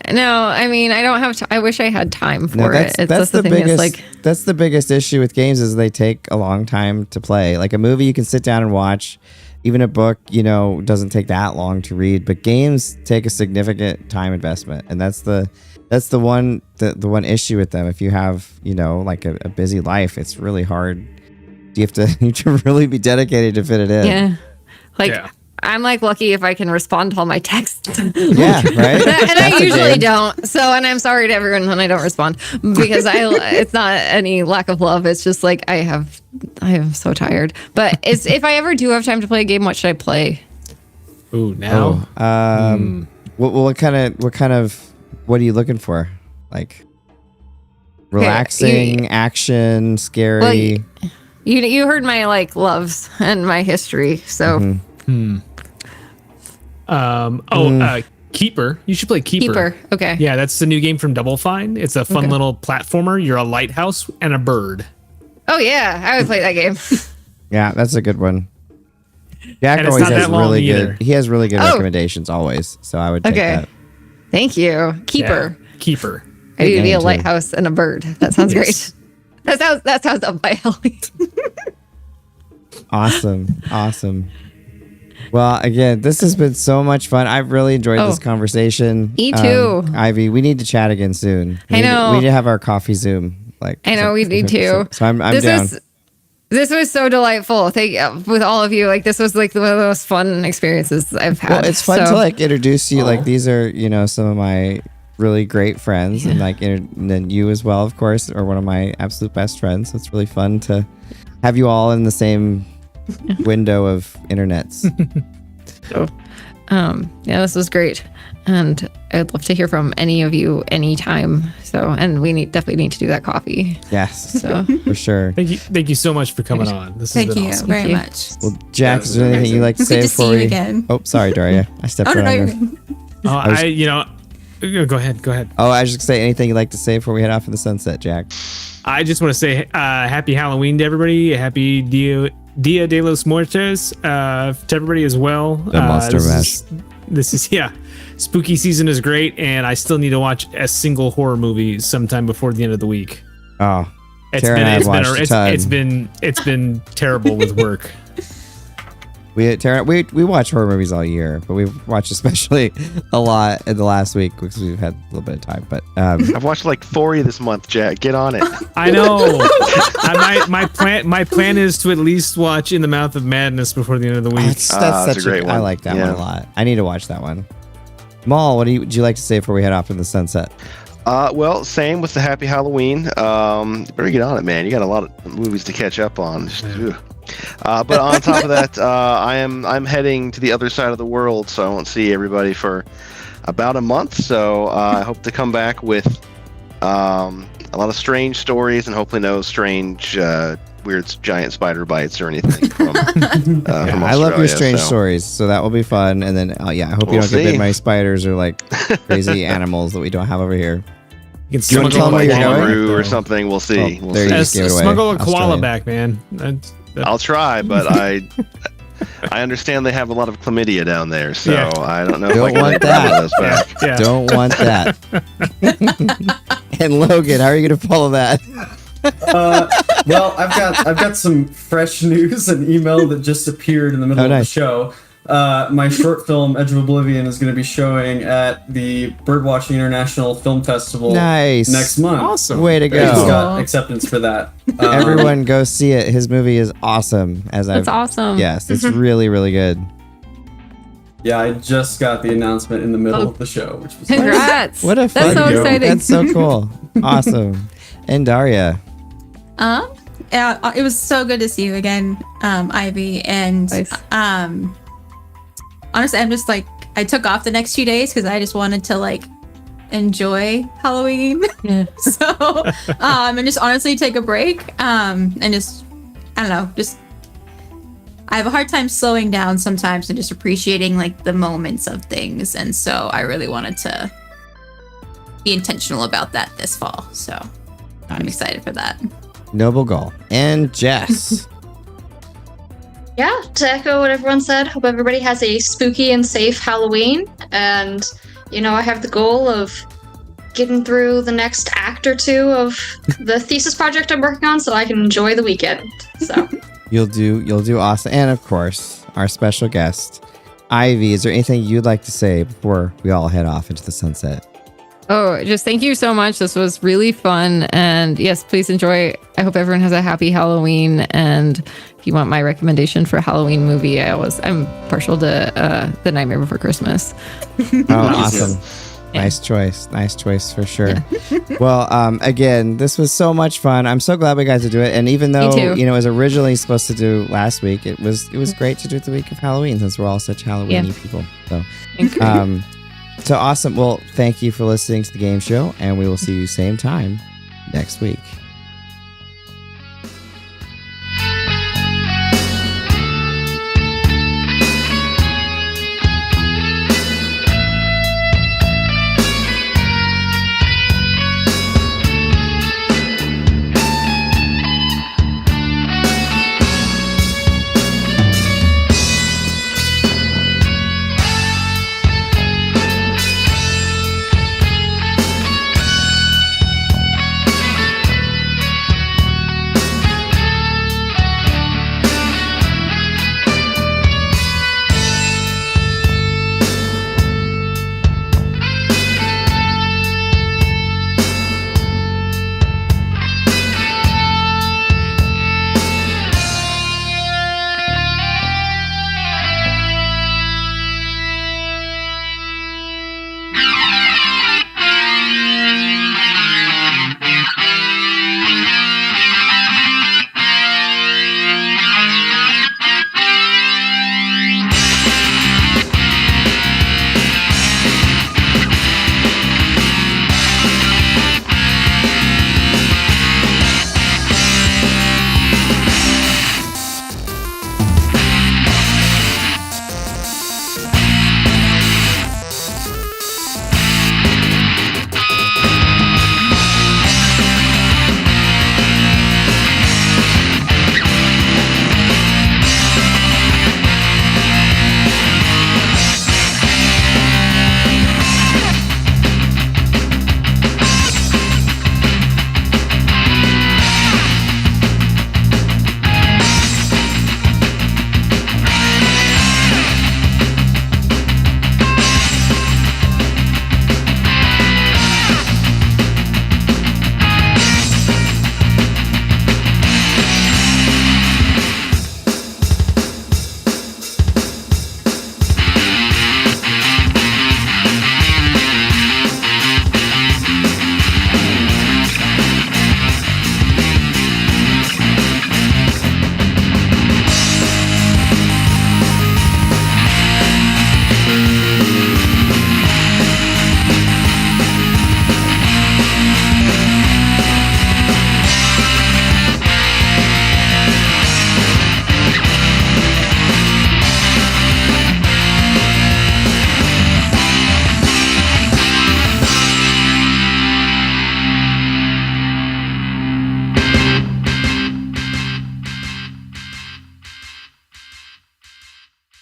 G: No, I mean I don't have. I wish I had time for
A: No,
G: it. It's
A: that's
G: just the
A: the
G: thing.
A: biggest.
G: Is like
A: That's the biggest issue with games is they take a long time to play. Like a movie, you can sit down and watch. Even a book, doesn't take that long to read. But games take a significant time investment, and that's the one issue with them. If you have like a busy life, it's really hard. You have to really be dedicated to fit it in.
G: yeah, like.
B: yeah.
G: I'm like lucky if I can respond to all my texts.
A: Yeah, right.
G: And I
A: That's a
G: usually
A: game.
G: don't. So, and I'm sorry to everyone when I don't respond because it's not any lack of love. It's just like I am so tired. But if I ever do have time to play a game, what should I play?
B: Ooh, now.
A: What are you looking for? Like relaxing, action, scary.
G: Well, you heard my like loves and my history. So
B: Keeper. You should play Keeper.
G: Okay.
B: Yeah, that's the new game from Double Fine. It's a fun little platformer. You're a lighthouse and a bird.
G: Oh yeah, I would play that game.
A: Yeah, that's a good one. Jack
B: And it's
A: always
B: not
A: has
B: that long
A: really
B: either.
A: good. He has really good
G: Oh.
A: recommendations always. So I would take
G: Okay.
A: that.
G: Thank you, Keeper.
B: Yeah, Keeper.
G: I need to be
A: game,
G: a
A: too.
G: lighthouse and a bird. That sounds
B: Yes.
G: great. That sounds up my alley.
A: Awesome. Well, again, this has been so much fun. I've really enjoyed this conversation.
G: Me too.
A: Ivy, we need to chat again soon.
G: I know.
A: We need to have our coffee Zoom.
G: I know we need to.
A: So I'm down.
G: This was so delightful. With all of you. Like, this was like one of the most fun experiences I've had.
A: Well, it's fun to like introduce you. Like, these are, some of my really great friends, and like, and then you as well, of course, are one of my absolute best friends. So it's really fun to have you all in the same window of internets.
G: So, yeah, this was great, and I'd love to hear from any of you anytime. So, and we definitely need to do that coffee.
A: Yes,
G: so
A: for sure.
B: Thank you so much for coming on. This has
E: Thank
B: been
E: you
B: awesome.
E: very much.
A: Well, Jack, is there anything you'd like to say
E: Good to
A: before
E: see you
A: we?
E: again.
A: Oh, sorry, Daria. I stepped right on her.
B: Go ahead.
A: Oh, I was just gonna say anything you'd like to say before we head off in the sunset, Jack.
B: I just want to say happy Halloween to everybody. Happy Dia de los Muertos to everybody as well.
A: The Monster Mash.
B: This is spooky season is great, and I still need to watch a single horror movie sometime before the end of the week.
A: Oh,
B: it's been terrible with work.
A: We watch horror movies all year, but we've watched especially a lot in the last week because we've had a little bit of time. But
C: I've watched like 4 this month, Jack. Get on it.
B: I know. My plan is to at least watch In the Mouth of Madness before the end of the week.
A: That's such a great one. I like that one a lot. I need to watch that one. Maul, what would you like to say before we head off in the sunset?
C: Well, same with the Happy Halloween. Better get on it, man. You got a lot of movies to catch up on. But on top of that, I'm heading to the other side of the world, so I won't see everybody for about a month. So I hope to come back with a lot of strange stories and hopefully no strange, weird giant spider bites or anything from Australia.
A: I love your strange stories, so that will be fun. And then, I hope you don't get bitten by spiders or like crazy animals that we don't have over here.
B: You
C: can smuggle a kangaroo or something. We'll see.
A: Oh, there you just gave it away.
B: Smuggle a koala back, man.
C: I'll try, but I understand they have a lot of chlamydia down there, so I don't know if I can get those back.
A: Yeah. Don't want that. And Logan, how are you going to follow that?
D: Well, I've got some fresh news and email that just appeared in the middle of the show. My short film Edge of Oblivion is going to be showing at the Birdwatching International Film Festival next month.
B: Awesome.
A: Way to go.
D: I just got acceptance for that.
A: Everyone go see it. His movie is awesome.
G: That's awesome.
A: Yes, it's really, really good.
D: Yeah, I just got the announcement in the middle of the show, which was
G: congrats.
A: What a fun
G: That's so exciting.
A: That's so cool. Awesome. And Daria.
E: Yeah, it was so good to see you again, Ivy. And honestly, I'm just like, I took off the next few days because I just wanted to like enjoy Halloween.
G: Yeah.
E: So, and just honestly take a break. And just, I don't know, just, I have a hard time slowing down sometimes and just appreciating like the moments of things. And so I really wanted to be intentional about that this fall. So I'm excited for that.
A: Noble goal. And Jess.
F: Yeah, to echo what everyone said, hope everybody has a spooky and safe Halloween. And, I have the goal of getting through the next act or two of the thesis project I'm working on so I can enjoy the weekend. So
A: You'll do awesome. And of course, our special guest, Ivy, is there anything you'd like to say before we all head off into the sunset?
G: Oh, just thank you so much. This was really fun. And yes, please enjoy. I hope everyone has a happy Halloween. And if you want my recommendation for a Halloween movie, I'm partial to The Nightmare Before Christmas.
A: Oh, awesome. Yeah. Nice choice for sure. Yeah. Well, again, this was so much fun. I'm so glad we got to do it. And even though, it was originally supposed to do last week, it was great to do it the week of Halloween since we're all such Halloween-y people. So, so awesome. Well, thank you for listening to the game show, and we will see you same time next week.